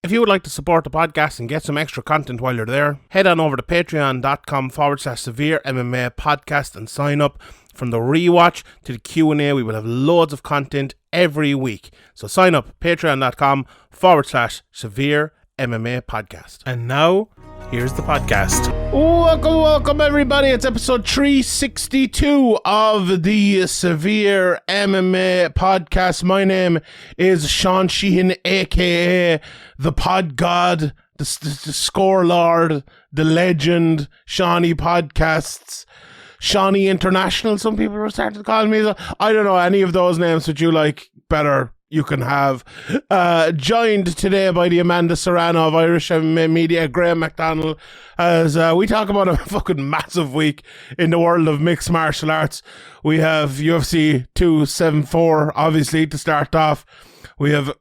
If you would like to support the podcast and get some extra content while you're there, head on over to patreon.com/SevereMMA podcast and sign up. From the rewatch to the Q&A, we will have loads of content every week. So sign up, patreon.com/SevereMMA podcast. And now, here's the podcast. Welcome everybody. It's episode 362 of the Severe MMA podcast. My name is Sean Sheehan, aka the Pod God, the Score Lord, the Legend, Shawnee Podcasts, Shawnee International. Some people are starting to call me. I don't know any of those names that you like better. You can have. Joined today by the Amanda Serrano of Irish MMA Media, Graham McDonald, as we talk about a fucking massive week in the world of mixed martial arts. We have UFC 274, obviously, to start off. We have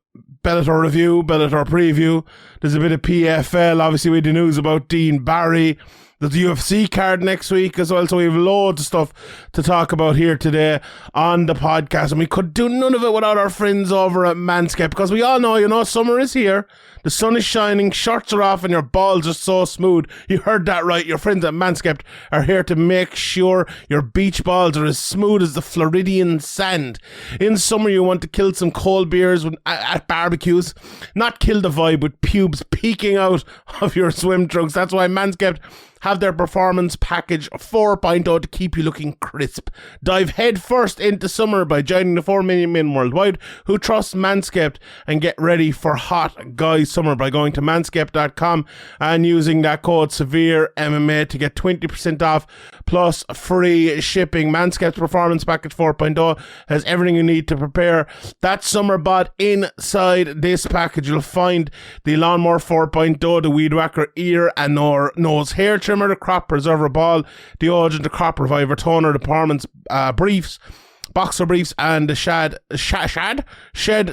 Bellator review, Bellator preview. There's a bit of PFL. Obviously, we had the news about Dean Barry. There's the UFC card next week as well, so we have loads of stuff to talk about here today on the podcast, and we could do none of it without our friends over at Manscaped, because we all know, summer is here, the sun is shining, shirts are off, and your balls are so smooth. You heard that right. Your friends at Manscaped are here to make sure your beach balls are as smooth as the Floridian sand. In summer, you want to kill some cold beers at barbecues, not kill the vibe with pubes peeking out of your swim trunks. That's why Manscaped have their Performance Package 4.0 to keep you looking crisp. Dive head first into summer by joining the 4 million men worldwide who trust Manscaped, and get ready for hot guy summer by going to manscaped.com and using that code SevereMMA to get 20% off plus free shipping. Manscaped's Performance Package 4.0 has everything you need to prepare that summer bod. Inside this package, you'll find the Lawnmower 4.0, the Weed Whacker ear and nose hair trimmer, the Crop Preserver ball, the Urgent, the Crop Reviver toner, the Performance briefs, boxer briefs, and the Shed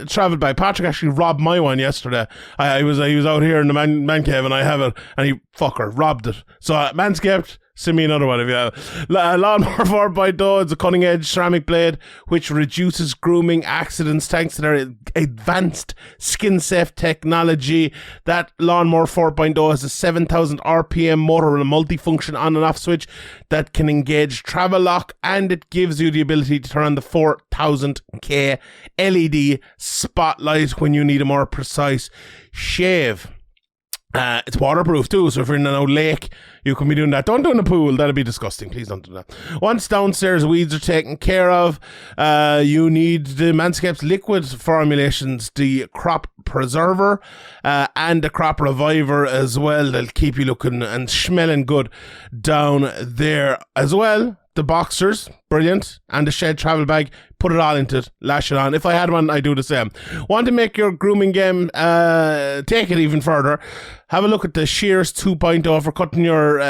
travel bag. Patrick actually robbed my one yesterday. He was out here in the man cave, and I have it, and he robbed it. So Manscaped, send me another one if you have. Lawnmower 4.0 is a cutting-edge ceramic blade which reduces grooming accidents thanks to their advanced skin-safe technology. That Lawnmower 4.0 has a 7,000 RPM motor with a multifunction on and off switch that can engage travel lock, and it gives you the ability to turn on the 4000K LED spotlight when you need a more precise shave. It's waterproof too, so if you're in an old lake, you can be doing that. Don't do it in a pool, that'd be disgusting. Please don't do that. Once downstairs weeds are taken care of, you need the Manscaped's liquid formulations, the Crop Preserver and the Crop Reviver as well. They'll keep you looking and smelling good down there as well. The boxers, brilliant, and the Shed travel bag, put it all into it, lash it on. If I had one, I'd do the same. Want to make your grooming game take it even further? Have a look at the Shears 2.0 for cutting your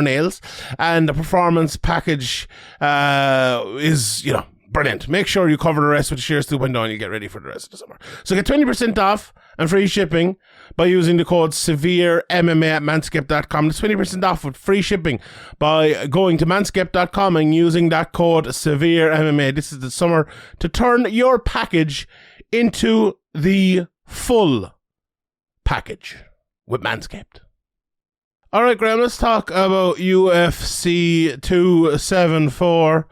nails, and the Performance Package is, brilliant. Make sure you cover the rest with the Shears 2.0 and you get ready for the rest of the summer. So get 20% off and free shipping by using the code SevereMMA at manscaped.com. That's 20% off with free shipping by going to manscaped.com and using that code SevereMMA. This is the summer to turn your package into the full package with Manscaped. Alright, Graham, let's talk about UFC 274.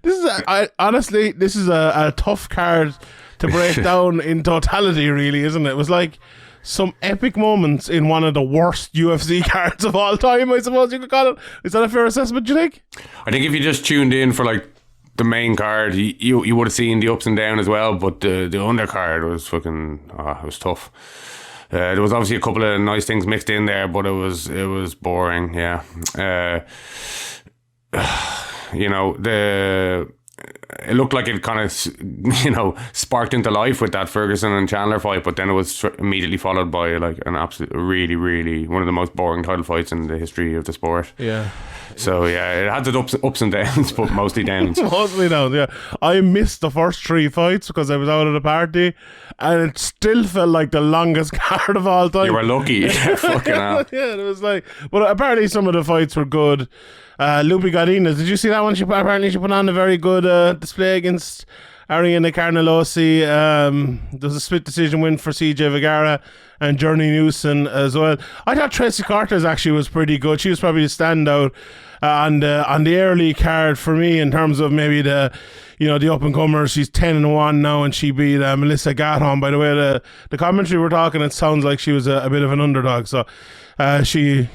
This is a tough card to break down in totality, really, isn't it? It was like some epic moments in one of the worst UFC cards of all time, I suppose you could call it. Is that a fair assessment, do you think? I think if you just tuned in for the main card, you would have seen the ups and downs as well, but the undercard was it was tough. There was obviously a couple of nice things mixed in there, but it was boring, yeah. It looked like it kind of, sparked into life with that Ferguson and Chandler fight, but then it was immediately followed by an absolute, really, really one of the most boring title fights in the history of the sport. Yeah. So yeah, it had its ups and downs, but mostly downs. Mostly downs, yeah. I missed the first 3 fights because I was out at a party, and it still felt like the longest card of all time. You were lucky. Fucking hell. Yeah, it was but apparently some of the fights were good. Lupi Godinez, did you see that one? Apparently she put on a very good display against Ariana Carnelosi. There's a split decision win for CJ Vergara and Journey Newson as well. I thought Tracy Cortez actually was pretty good. She was probably the standout on the early card for me in terms of maybe the up and comers. She's 10-1 now, and she beat Melissa Gathon. By the way, the commentary we're talking, it sounds like she was a bit of an underdog. So she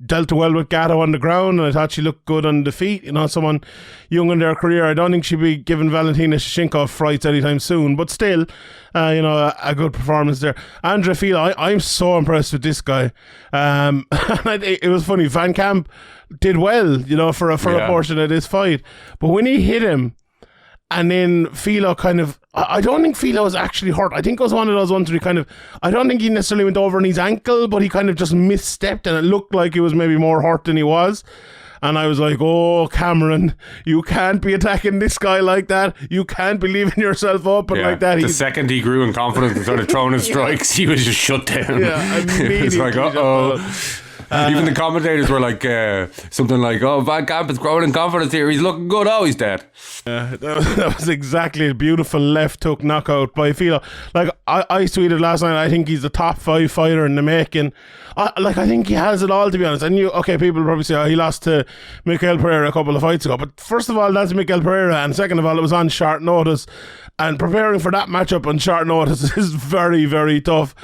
dealt well with Gatto on the ground, and I thought she looked good on the feet. Someone young in their career. I don't think she'd be giving Valentina Shevchenko frights anytime soon, but still, a good performance there. Andre Fila, I'm so impressed with this guy. It was funny. Van Camp did well, for a portion of this fight, but when he hit him, and then Filo I don't think Filo was actually hurt. I think it was one of those ones where I don't think he necessarily went over on his ankle, but he kind of just misstepped, and it looked like he was maybe more hurt than he was. And I was like, oh, Cameron, you can't be attacking this guy like that. You can't be leaving yourself open like that. The second he grew in confidence and started throwing his strikes, he was just shut down. Yeah, it's like, uh-oh. Even the commentators were like, something like, oh, Van Camp is growing in confidence here. He's looking good. Oh, he's dead. That was exactly a beautiful left hook knockout by Filo. Like, I tweeted last night, I think he's the top 5 fighter in the making. I think he has it all, to be honest. And people probably say, he lost to Miguel Pereira a couple of fights ago. But first of all, that's Miguel Pereira. And second of all, it was on short notice. And preparing for that matchup on short notice is very, very tough.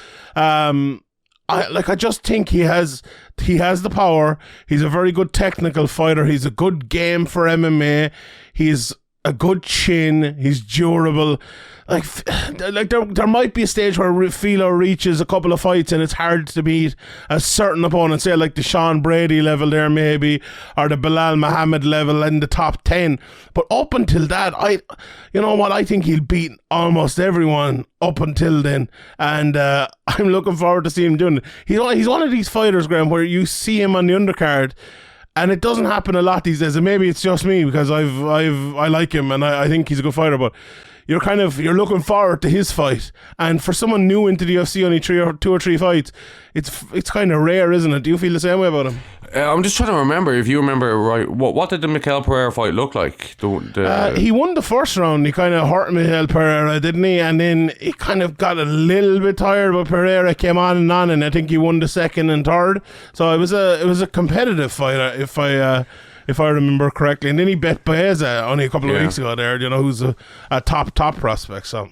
I just think he has the power. He's a very good technical fighter. He's a good game for MMA. He's a good chin. He's durable. There might be a stage where Filo reaches a couple of fights and it's hard to beat a certain opponent, say like the Sean Brady level there maybe, or the Bilal Muhammad level in the top 10. But up until that, I think he'll beat almost everyone up until then. And I'm looking forward to seeing him doing it. He's one of these fighters, Graham, where you see him on the undercard, and it doesn't happen a lot these days. And maybe it's just me because I like him and I think he's a good fighter, but you're looking forward to his fight. And for someone new into the UFC, only 2 or 3 fights, it's kind of rare, isn't it? Do you feel the same way about him? I'm just trying to remember, if you remember right, what did the Miguel Pereira fight look like? He won the first round. He kind of hurt Miguel Pereira, didn't he? And then he kind of got a little bit tired, but Pereira came on, and I think he won the second and third. So it was a competitive fight, if I remember correctly. And then he bet Baeza only a couple of weeks ago there, who's a top prospect. So,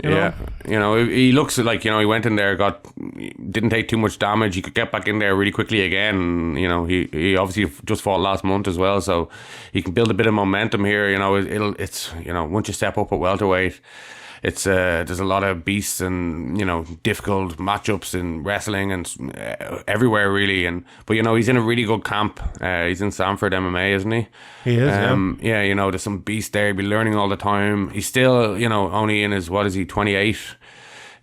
he looks like, he went in there, didn't take too much damage. He could get back in there really quickly again. He obviously just fought last month as well, so he can build a bit of momentum here. It's once you step up at welterweight, it's there's a lot of beasts and difficult matchups in wrestling and everywhere really. But he's in a really good camp. He's in Sanford MMA, isn't he? He is. There's some beasts there. He'll be learning all the time. He's still only in his 28.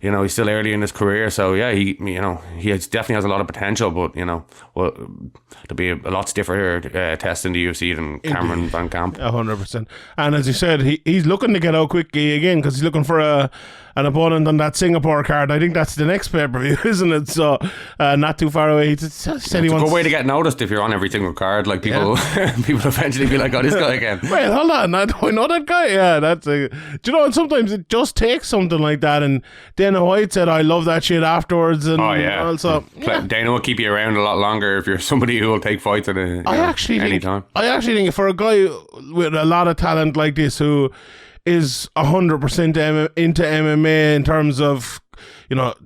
He's still early in his career, so yeah, he definitely has a lot of potential. But there'll be a lot stiffer test in the UFC than Cameron Van Camp. 100%. And as you said, he's looking to get out quickly again because he's looking for an opponent on that Singapore card. I think that's the next pay-per-view, isn't it? So not too far away. It's a good way to get noticed if you're on every single card. Like people eventually be like, oh, this guy again. Wait, hold on, do I know that guy? Yeah, do you know? And sometimes it just takes something like that. And Dana White said, I love that shit afterwards. And also, Dana will keep you around a lot longer if you're somebody who will take fights at any time. I actually think for a guy with a lot of talent like this who is 100% into MMA in terms of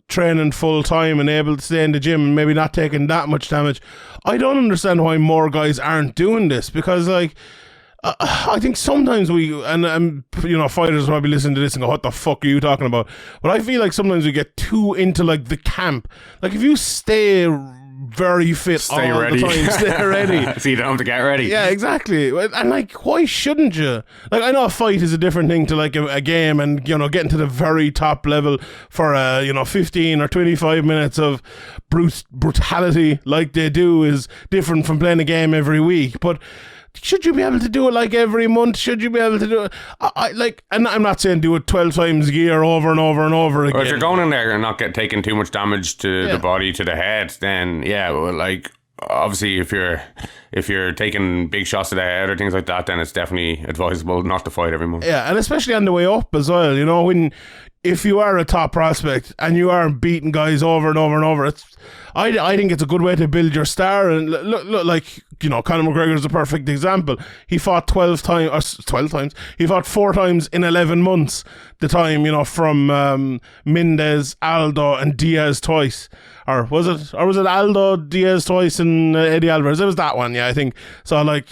training full time and able to stay in the gym and maybe not taking that much damage, I don't understand why more guys aren't doing this, because I think sometimes fighters will be listening to this and go, what the fuck are you talking about? But I feel like sometimes we get too into the camp. Like if you stay very fit all the time, stay ready. So you don't have to get ready. Yeah, exactly. And why shouldn't you? I know a fight is a different thing to a game, and getting to the very top level for 15 or 25 minutes of brutality like they do is different from playing a game every week. But should you be able to do it every month? Should you be able to do it? And I'm not saying do it 12 times a year over and over and over again. Or if you're going in there and not taking too much damage to the body, to the head, then obviously if you're taking big shots to the head or things like that, then it's definitely advisable not to fight every month. Yeah, and especially on the way up as well. You know, if you are a top prospect and you are beating guys over and over and over, I think it's a good way to build your star. And look, like, you know, Conor McGregor is a perfect example. He fought 12 times. He fought 4 times in 11 months. The time, you know, from Mendez, Aldo, and Diaz twice. Or was it Aldo, Diaz twice, and Eddie Alvarez? It was that one, yeah, I think. So, like,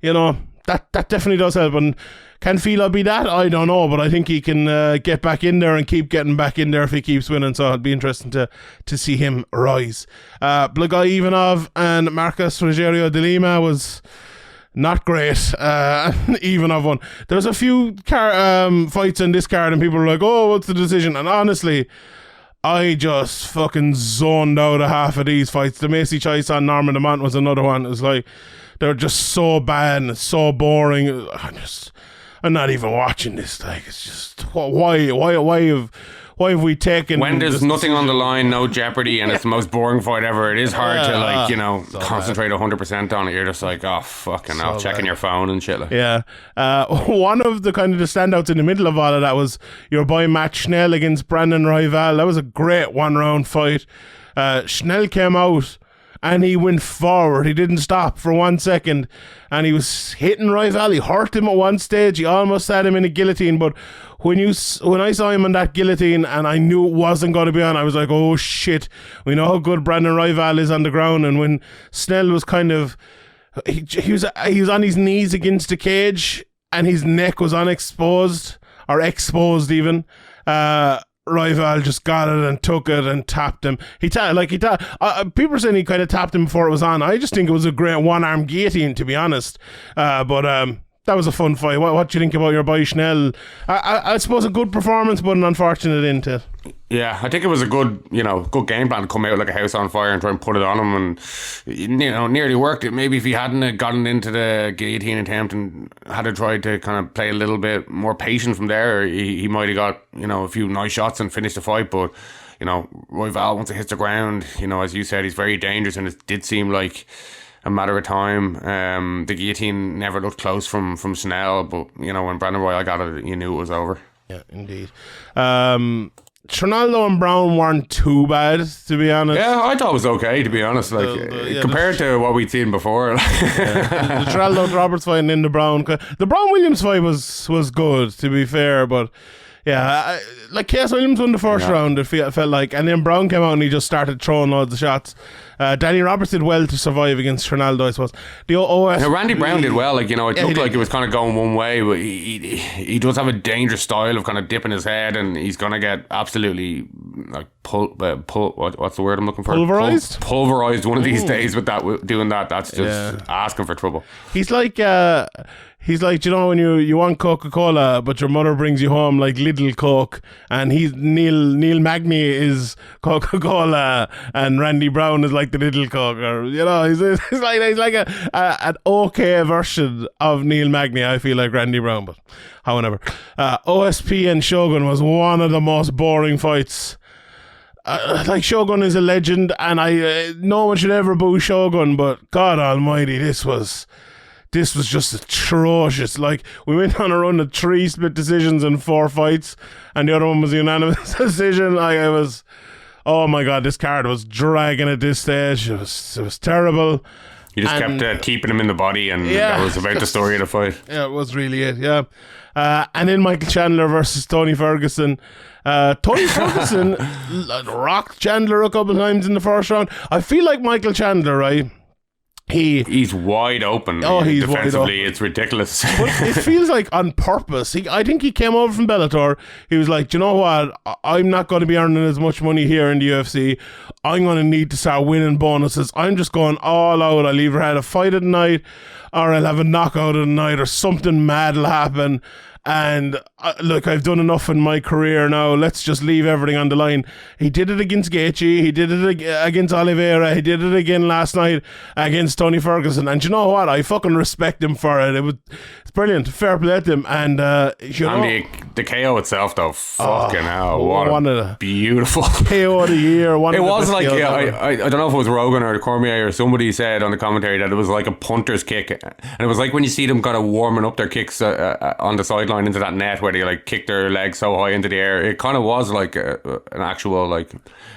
you know, that definitely does help. And can Fila be that? I don't know, but I think he can get back in there and keep getting back in there if he keeps winning. So it'd be interesting to see him rise. Blagoy Ivanov and Marcus Rogerio de Lima was not great. Ivanov won. There's a few fights in this card, and people were like, "Oh, what's the decision?" And honestly, I just fucking zoned out of half of these fights. The Macy Chase on Norman Demont was another one. It was like they're just so bad and so boring. I'm not even watching this. Like, it's just why have we taken? When there's nothing on the line, no jeopardy, and it's the most boring fight ever, it is hard to concentrate 100% on it. You're just like, oh fucking hell, checking your phone and shit. Like. Yeah. One of the kind of the standouts in the middle of all of that was your boy Matt Schnell against Brandon Royval. That was a great 1-round fight. Schnell came out and he went forward. He didn't stop for 1 second. And he was hitting Royval. He hurt him at one stage. He almost had him in a guillotine. But when I saw him on that guillotine and I knew it wasn't going to be on, I was like, oh shit. We know how good Brandon Royval is on the ground. And when Snell was kind of... He was on his knees against the cage and his neck was unexposed, or exposed even. Royval just got it and took it and tapped him. People are saying he kind of tapped him before it was on. I just think it was a great one-arm guillotine, to be honest. But that was a fun fight. What do you think about your boy Schnell? I suppose a good performance, but an unfortunate end to it. Yeah, I think it was a good game plan to come out like a house on fire and try and put it on him, and nearly worked it. Maybe if he hadn't gotten into the guillotine attempt and had tried to kind of play a little bit more patient from there, he might have got a few nice shots and finished the fight. But Royval, once it hits the ground, as you said, he's very dangerous, and it did seem like a matter of time. The guillotine never looked close from Schnell, but when Brandon Royval got it, you knew it was over. Yeah, indeed. Trinaldo and Brown weren't too bad, to be honest. Yeah, I thought it was okay, to be honest. Compared to what we'd seen before. The Trinaldo Roberts fight and then the Brown Williams fight was good, to be fair, but yeah, Case Williams won the first round, it felt like, and then Brown came out and he just started throwing loads of shots. Danny Roberts did well to survive against Trinaldo, I suppose. Randy Brown did well. It looked like it was kind of going one way, but he does have a dangerous style of kind of dipping his head, and he's going to get absolutely what's the word I'm looking for? Pulverized one of these days with doing that. That's just asking for trouble. He's like when you want Coca-Cola, but your mother brings you home like Lidl Coke, and he's Neil Magny is Coca-Cola, and Randy Brown is like the Lidl Coke, or he's like an okay version of Neil Magny. I feel like Randy Brown, but however, OSP and Shogun was one of the most boring fights. Shogun is a legend, and no one should ever boo Shogun, but God Almighty, this was just atrocious. Like, we went on a run of 3 split decisions and 4 fights, and the other one was a unanimous decision. Oh my God, this card was dragging at this stage. It was terrible. You just kept keeping him in the body, and that was about the story of the fight. Yeah, it was really it, yeah. And then Michael Chandler versus Tony Ferguson. Tony Ferguson rocked Chandler a couple of times in the first round. I feel like Michael Chandler, right? He's wide open. Oh, he's defensively, wide open. It's ridiculous. But it feels like on purpose. I think he came over from Bellator. He was like, do you know what? I'm not going to be earning as much money here in the UFC. I'm going to need to start winning bonuses. I'm just going all out. I'll either have a fight at night, or I'll have a knockout at night, or something mad will happen. And look, I've done enough in my career now. Let's just leave everything on the line. He did it against Gaethje. He did it against Oliveira. He did it again last night against Tony Ferguson. And you know what? I fucking respect him for it. It's brilliant. Fair play to him. And the KO itself, though, fucking hell, what a beautiful KO of the year. It was like, I don't know if it was Rogan or Cormier or somebody said on the commentary that it was like a punter's kick, and it was like when you see them kind of warming up their kicks on the sideline into that net where they like kick their legs so high into the air. It kind of was like an actual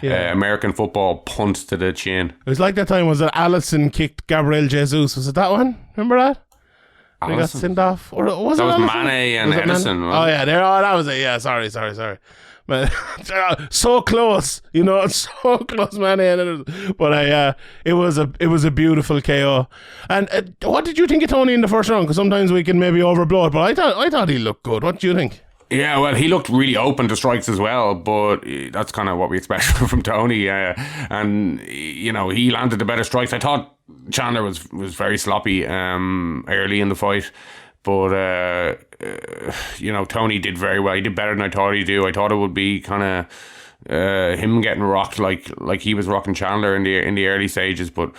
American football punt to the chin. It was like that time was that Alisson kicked Gabriel Jesus. Was it that one? Remember that? They got sent off, or was that it? That was Mane and Edison. Oh yeah, that was it. Yeah, sorry. But so close, so close, man. But it was a beautiful KO. And what did you think of Tony in the first round? Because sometimes we can maybe overblow it, but I thought he looked good. What do you think? Yeah, well, he looked really open to strikes as well, but that's kind of what we expect from Tony. And he landed the better strikes. I thought Chandler was very sloppy early in the fight. But, Tony did very well. He did better than I thought he'd do. I thought it would be kind of him getting rocked like he was rocking Chandler in the early stages. But,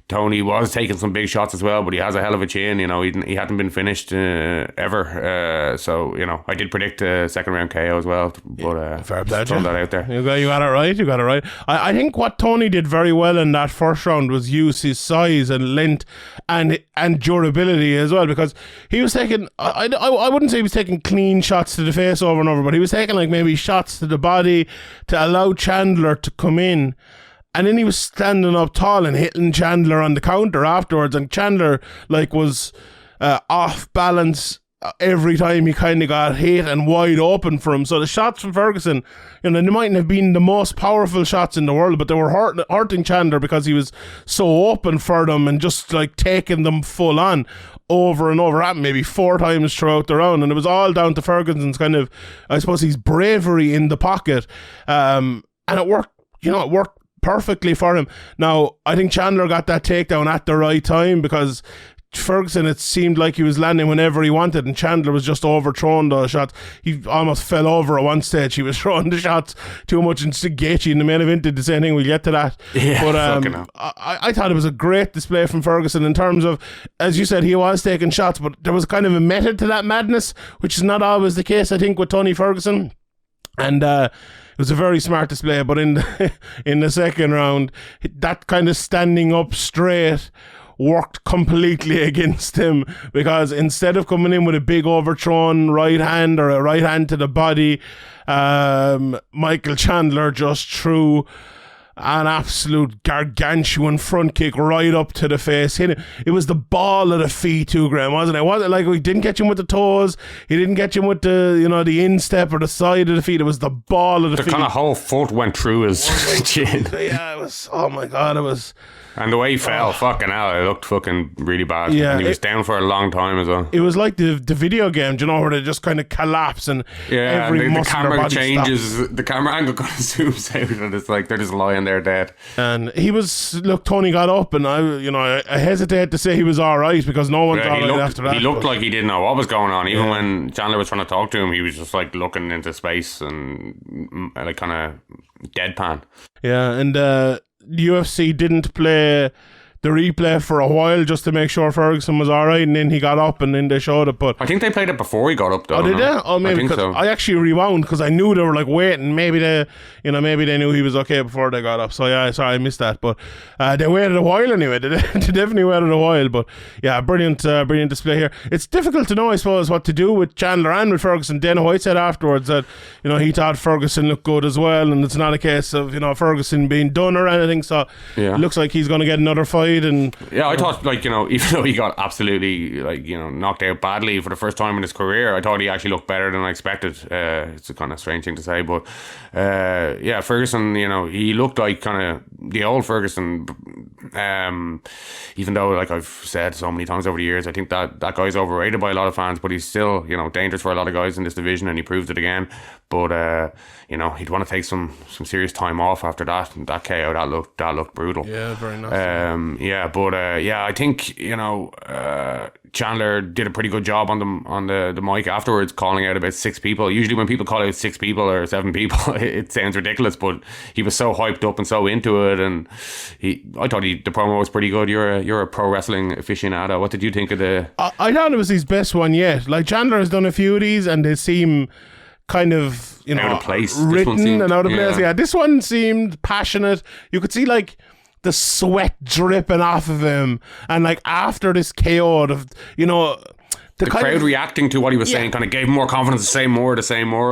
Tony was taking some big shots as well, but he has a hell of a chin. He hadn't been finished ever. So I did predict a second round KO as well. But fair play, throw that out there. You got it right. I think what Tony did very well in that first round was use his size and length and durability as well, because he was taking. I wouldn't say he was taking clean shots to the face over and over, but he was taking like maybe shots to the body to allow Chandler to come in. And then he was standing up tall and hitting Chandler on the counter afterwards. And Chandler was off balance every time he kind of got hit and wide open for him. So the shots from Ferguson, they mightn't have been the most powerful shots in the world, but they were hurting Chandler because he was so open for them and just taking them full on over and over, maybe 4 times throughout the round. And it was all down to Ferguson's kind of, I suppose, his bravery in the pocket. And it worked, it worked perfectly for him. Now, I think Chandler got that takedown at the right time, because Ferguson, it seemed like he was landing whenever he wanted, and Chandler was just overthrowing those shots. He almost fell over at one stage. He was throwing the shots too much, and Gaethje in the main event did the same thing. We'll get to that. Yeah, but I thought it was a great display from Ferguson in terms of, as you said, he was taking shots, but there was kind of a method to that madness, which is not always the case, I think, with Tony Ferguson. And it was a very smart display, but in the second round, that kind of standing up straight worked completely against him, because instead of coming in with a big overthrown right hand or a right hand to the body, Michael Chandler just threw an absolute gargantuan front kick right up to the face. Hit him. It was the ball of the feet too, Graham, wasn't it? Wasn't like he didn't catch him with the toes, he didn't catch him with the the instep or the side of the feet. It was the ball of the feet. The kind of whole foot went through his chin. Yeah, it was. Oh my God, it was. And the way he fell, fucking hell, it looked fucking really bad. Yeah, and he was down for a long time as well. It was like the video game, where they just kind of collapse and every and the camera changes. Stops. The camera angle kind of zooms out, and it's like they're just lying there dead. And Tony got up, and I hesitate to say he was all right, because no one's all right after that. He looked like he didn't know what was going on. Even when Chandler was trying to talk to him, he was just looking into space and kind of deadpan. Yeah, and UFC didn't play the replay for a while just to make sure Ferguson was alright, and then he got up and then they showed it. But I think they played it before he got up, though. Oh, did they? Oh, maybe. I think so. I actually rewound because I knew they were waiting. Maybe they knew he was okay before they got up. So yeah, sorry, I missed that. But they waited a while anyway. They definitely waited a while. But yeah, brilliant display here. It's difficult to know, I suppose, what to do with Chandler and with Ferguson. Dana White said afterwards that he thought Ferguson looked good as well, and it's not a case of Ferguson being done or anything. So it looks like he's going to get another fight. And yeah, I thought even though he got absolutely knocked out badly for the first time in his career, I thought he actually looked better than I expected. It's a kind of strange thing to say, but Ferguson, he looked like kind of the old Ferguson. Even though, like I've said so many times over the years, I think that guy's overrated by a lot of fans, but he's still dangerous for a lot of guys in this division, and he proved it again. But he'd want to take some serious time off after that KO. That looked brutal. Yeah, very nice. I think Chandler did a pretty good job on the mic afterwards, calling out about 6 people. Usually when people call out 6 people or 7 people, it sounds ridiculous, but he was so hyped up and so into it, and I thought the promo was pretty good. You're a pro wrestling aficionado. What did you think of the... I thought it was his best one yet. Like, Chandler has done a few of these and they seem kind of, you know, out of place. Written and out of place. Yeah, this one seemed passionate. You could see like the sweat dripping off of him, and like after this KO, you know, the crowd reacting to what he was saying kind of gave him more confidence to say more,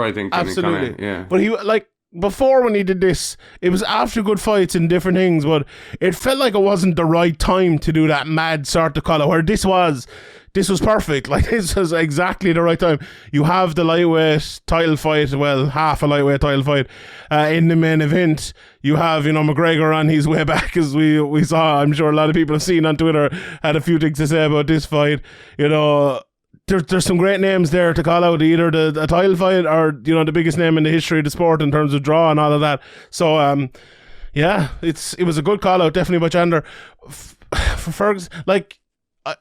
I think. Absolutely. Yeah. But he, like, before when he did this, it was after good fights and different things, but it felt like it wasn't the right time to do that mad sort of call, where this was perfect. Like, this was exactly the right time. You have the lightweight title fight, well, half a lightweight title fight in the main event. You have, you know, McGregor on his way back, as we saw. I'm sure a lot of people have seen on Twitter, had a few things to say about this fight. You know, there's some great names there to call out, either the title fight or, you know, the biggest name in the history of the sport in terms of draw and all of that. So, yeah, it was a good call out, definitely by Chandler. For Ferguson, like,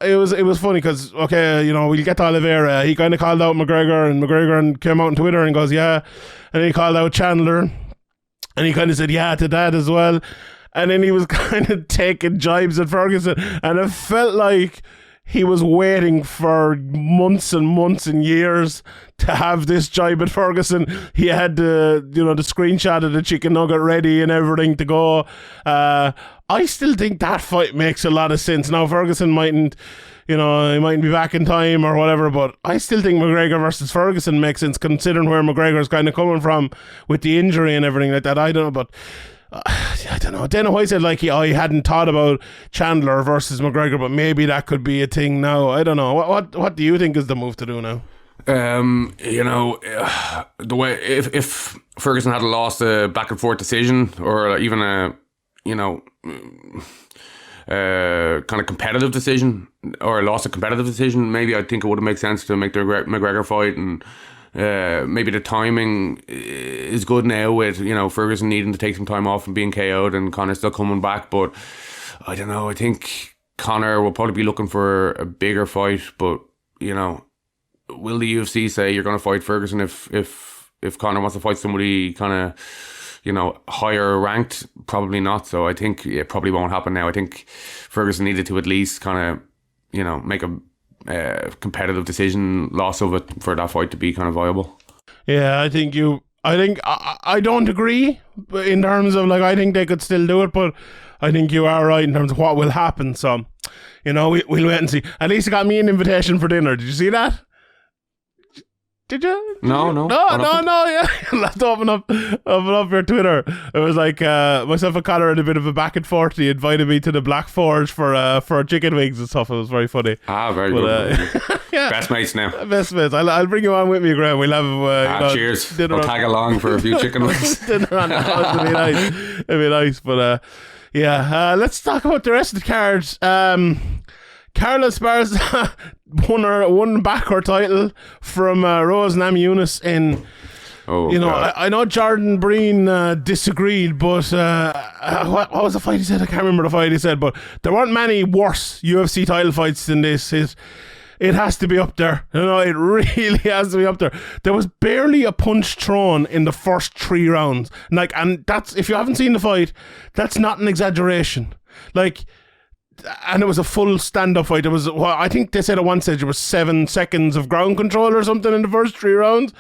it was funny because, okay, you know, we'll get to Oliveiras. He kind of called out McGregor, and McGregor came out on Twitter and goes, yeah. And then he called out Chandler, and he kind of said, yeah, to that as well. And then he was kind of taking jibes at Ferguson, and it felt like he was waiting for months and months and years to have this jibe at Ferguson. He had the screenshot of the chicken nugget ready and everything to go. I still think that fight makes a lot of sense. Now, Ferguson mightn't be back in time or whatever, but I still think McGregor versus Ferguson makes sense, considering where McGregor's kind of coming from with the injury and everything like that. I don't know, but I don't know. Dana White said like he hadn't thought about Chandler versus McGregor, but maybe that could be a thing now. I don't know. What do you think is the move to do now? You know, the way if Ferguson had lost a back and forth decision, or even a, you know, kind of competitive decision, or lost a competitive decision, maybe I think it would have made sense to make the McGregor fight. And maybe the timing is good now with, you know, Ferguson needing to take some time off and being KO'd and Conor still coming back. But I don't know, I think Conor will probably be looking for a bigger fight. But, you know, will the UFC say you're going to fight Ferguson if Conor wants to fight somebody kind of, you know, higher ranked? Probably not. So I think it probably won't happen now. I think Ferguson needed to at least kind of, you know, make a competitive decision, loss of it, for that fight to be kind of viable. Yeah, I don't agree in terms of, like, I think they could still do it, but I think you are right in terms of what will happen. So, you know, we'll wait and see. At least it got me an invitation for dinner. Did you see that? Did you? No. Yeah, let's open up your Twitter. It was like myself and Connor had a bit of a back and forth. He invited me to the Black Forge for chicken wings and stuff. It was very funny. Very good. Yeah. Best mates now. Best mates. I'll bring you on with me, Graham. We'll have cheers. I'll tag along for a few chicken wings. Dinner on the house. It'd be nice. But yeah, let's talk about the rest of the cards. Carla Esparza won back her title from Rose Namajunas in. I know Jordan Breen disagreed, but what was the fight he said? I can't remember the fight he said, but there weren't many worse UFC title fights than this. It has to be up there. You know, it really has to be up there. There was barely a punch thrown in the first 3 rounds. And that's, if you haven't seen the fight, that's not an exaggeration. Like, and it was a full stand-up fight. It was, I think they said at one stage it was 7 seconds of ground control or something in the first 3 rounds.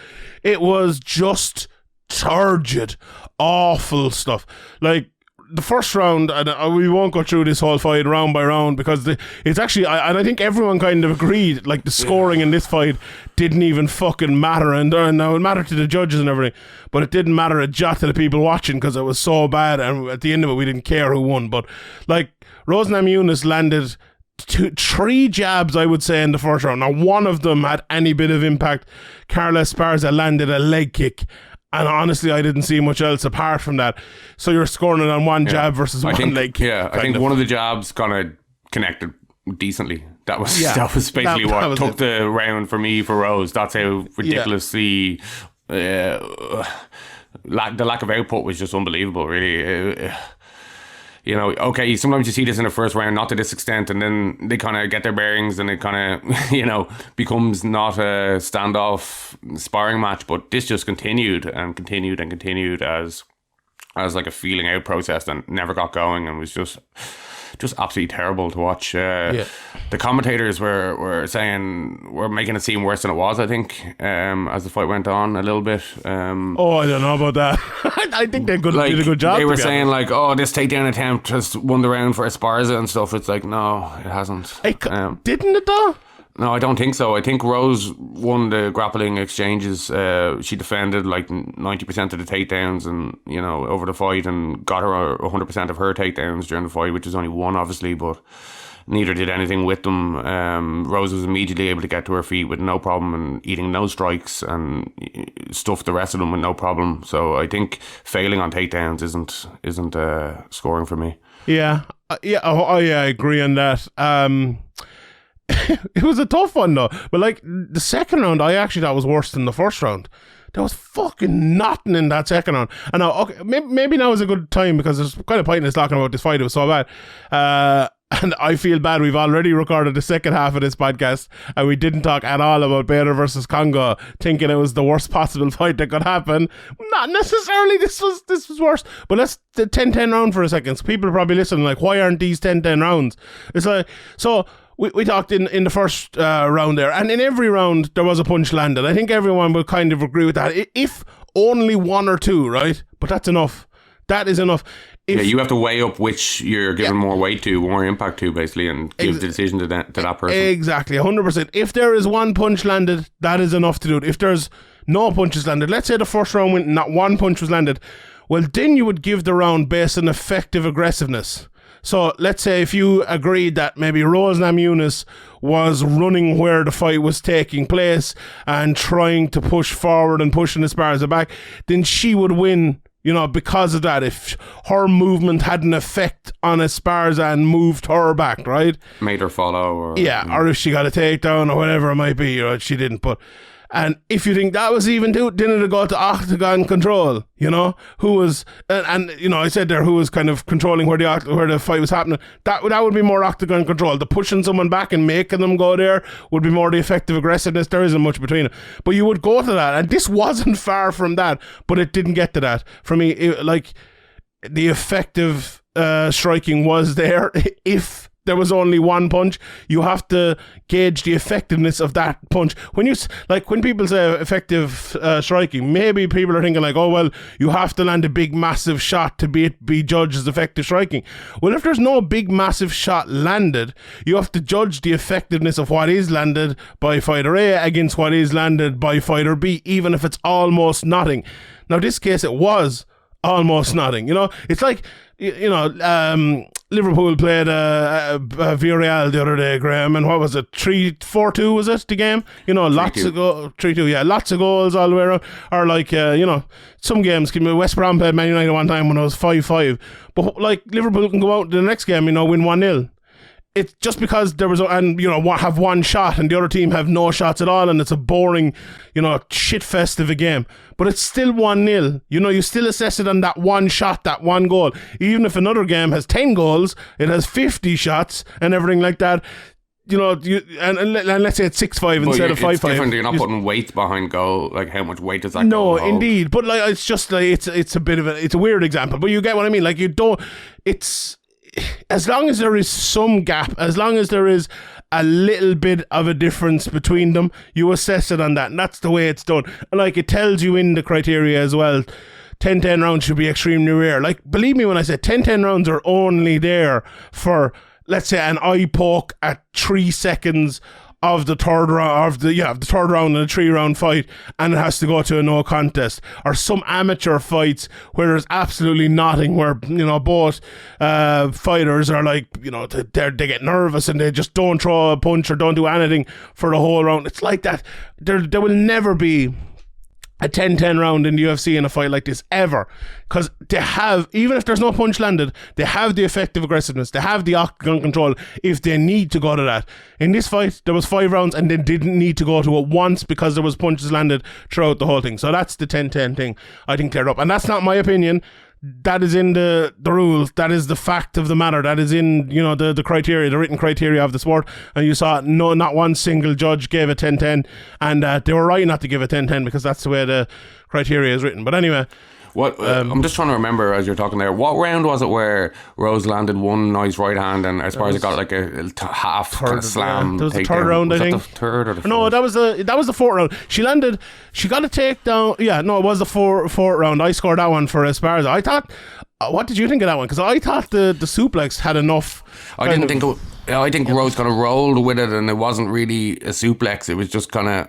It was just turgid, awful stuff. Like, the first round, and we won't go through this whole fight round by round, because it's actually, and I think everyone kind of agreed, like, the scoring in this fight didn't even fucking matter, and now it mattered to the judges and everything, but it didn't matter a jot to the people watching, because it was so bad, and at the end of it we didn't care who won. But, like, Rose Namajunas landed 3 jabs, I would say, in the first round. Now, one of them had any bit of impact. Carla Esparza landed a leg kick, and honestly, I didn't see much else apart from that. So you're scoring it on one jab versus one leg kick. Yeah, I think one of the jabs kind of connected decently. That was basically what took the round for me for Rose. That's how ridiculously the lack of output was just unbelievable, really. you know, okay, sometimes you see this in the first round, not to this extent, and then they kind of get their bearings and it kind of, you know, becomes not a standoff sparring match. But this just continued and continued and continued as like a feeling out process and never got going, and was just absolutely terrible to watch. The commentators were saying, were making it seem worse than it was, I think, as the fight went on a little bit. I don't know about that. I think they did a good job. They were saying like, oh, this takedown attempt has won the round for Esparza and stuff. It's like, no, it hasn't. Didn't it though? No, I don't think so. I think Rose won the grappling exchanges. She defended like 90% of the takedowns, and you know, over the fight, and got her 100% of her takedowns during the fight, which is only one, obviously, but neither did anything with them. Rose was immediately able to get to her feet with no problem, and eating no strikes, and stuffed the rest of them with no problem. So I think failing on takedowns isn't scoring for me. Yeah, I agree on that. It was a tough one though, but like the second round, I actually thought was worse than the first round. There was fucking nothing in that second round. And now, okay, maybe now is a good time, because it's kind of pointless talking about this fight. It was so bad. And I feel bad. We've already recorded the second half of this podcast, and we didn't talk at all about Bellator versus Congo, thinking it was the worst possible fight that could happen. Not necessarily. This was worse. But let's the 10-10 round for a second. So people are probably listening like, why aren't these 10-10 rounds? It's like, so we talked in the first round there, and in every round there was a punch landed. I think everyone will kind of agree with that. If only one or two, right? But that's enough. That is enough. You have to weigh up which you're giving more weight to, more impact to, basically, and give the decision to that person. Exactly, 100%. If there is one punch landed, that is enough to do it. If there's no punches landed, let's say the first round went, not one punch was landed, well, then you would give the round based on effective aggressiveness. So let's say if you agreed that maybe Rose Namajunas was running where the fight was taking place and trying to push forward and pushing Esparza back, then she would win, you know, because of that. If her movement had an effect on Esparza and moved her back, right? Made her follow. Or if she got a takedown or whatever it might be, you know, she didn't. But and if you think that was even due, didn't it go to octagon control, you know, who was, and you know, I said there who was kind of controlling where the fight was happening. That would be more octagon control. The pushing someone back and making them go there would be more the effective aggressiveness. There isn't much between it. But you would go to that, and this wasn't far from that, but it didn't get to that. For me, like, the effective striking was there. If there was only one punch, you have to gauge the effectiveness of that punch. When people say effective striking, maybe people are thinking like, oh, well, you have to land a big massive shot to be judged as effective striking. Well, if there's no big massive shot landed, you have to judge the effectiveness of what is landed by fighter A against what is landed by fighter B, even if it's almost nothing. Now, this case, it was almost nothing. You know, it's like, you know, Liverpool played Villarreal the other day, Graham, and what was it, 3-4-2 was it, the game? You know, lots of 3-2, yeah, lots of goals all the way around. Or like, you know, some games, West Brom played Man United one time when it was 5-5, but like Liverpool can go out to the next game, you know, win 1-0. It's just because there was, and you know, have one shot and the other team have no shots at all, and it's a boring, you know, shit fest of a game. But it's still 1-0. You know, you still assess it on that one shot, that one goal. Even if another game has 10 goals, it has 50 shots and everything like that. You know, and let's say it's 6-5 instead of 5-5. It's different. You're not putting weight behind goal. Like, how much weight does that goal hold? No, indeed. But like, it's just like it's a bit of it's a weird example. But you get what I mean. Like, you don't. It's, as long as there is some gap, as long as there is a little bit of a difference between them, you assess it on that, and that's the way it's done. And like, it tells you in the criteria as well, 10-10 rounds should be extremely rare. Like, believe me when I say 10-10 rounds are only there for, let's say, an eye poke at 3 seconds of the third round, the third round in a 3-round fight, and it has to go to a no contest, or some amateur fights where there's absolutely nothing, where, you know, both fighters are like, you know, they get nervous and they just don't throw a punch or don't do anything for the whole round. It's like that. There will never be a 10-10 round in the UFC in a fight like this, ever, because they have, even if there's no punch landed, they have the effective aggressiveness, they have the octagon control if they need to go to that. In this fight, there was 5 rounds and they didn't need to go to it once because there was punches landed throughout the whole thing. So that's the 10-10 thing, I think, cleared up. And that's not my opinion. that is in the rules. That is the fact of the matter. That is in, you know, the criteria, the written criteria of the sport. And you saw not one single judge gave it 10-10, and they were right not to give it 10-10 because that's the way the criteria is written. But anyway. What I'm just trying to remember as you're talking there. What round was it where Rose landed one nice right hand and as far as it got like a half kind of slam? That was the third round, I think. The third or the fourth? No, that was the fourth round. She got a takedown. Yeah, no, it was the fourth round. I scored that one for Esparza. I thought. What did you think of that one? Because I thought the suplex had enough. I think Rose kind of rolled with it, and it wasn't really a suplex. It was just kind of.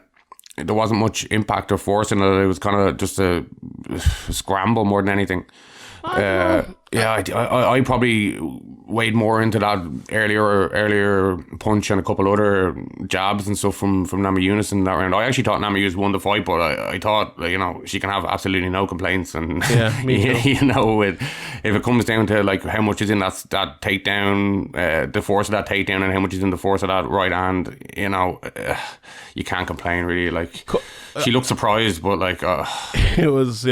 There wasn't much impact or force in it. It was kind of just a scramble more than anything. I probably weighed more into that earlier punch and a couple other jabs and stuff from Namajunas in that round. I actually thought Namajunas won the fight, but I thought, you know, she can have absolutely no complaints. And yeah, me too. You know, if it comes down to like how much is in that takedown, the force of that takedown, and how much is in the force of that right hand, you know, you can't complain really. Like she looked surprised, but like it was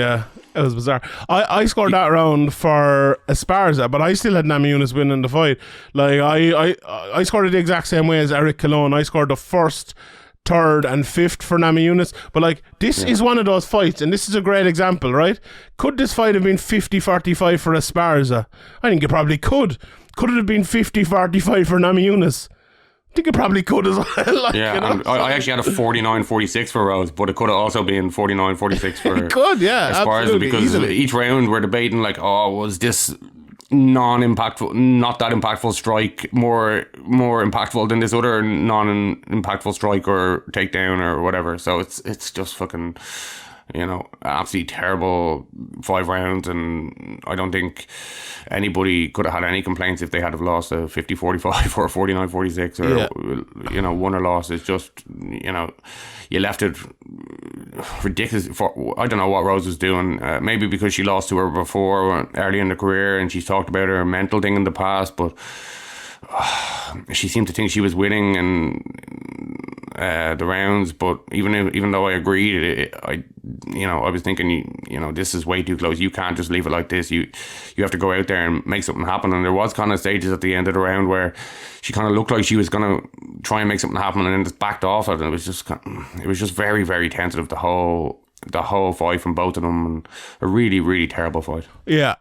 bizarre. I scored that round for Esparza, but I still had Namajunas winning the fight. Like I scored it the exact same way as Eric Colon. I scored the first, third and fifth for Namajunas. But like this is one of those fights, and this is a great example, right? Could this fight have been 50-45 for Esparza? I think it probably could. Could it have been 50-45 for Namajunas? I think it probably could as well. Like, yeah, you know? And I actually had a 49-46 for Rose, but it could have also been 49-46 for it could, yeah, Esparza, because easily. Each round we're debating like, oh, was this not that impactful strike more impactful than this other non-impactful strike or takedown or whatever. So it's just fucking, you know, absolutely terrible 5 rounds, and I don't think anybody could have had any complaints if they had have lost a 50-45 or a 49-46 or you know, won or lost. It's just, you know, you left it ridiculous. I don't know what Rose was doing. Maybe because she lost to her before early in the career, and she's talked about her mental thing in the past, but she seemed to think she was winning and the rounds. But even though I agreed, I was thinking, you know, this is way too close. You can't just leave it like this. You have to go out there and make something happen. And there was kind of stages at the end of the round where she kind of looked like she was going to try and make something happen, and then just backed off it. And it was just very, very tentative the whole fight from both of them, and a really, really terrible fight. Yeah.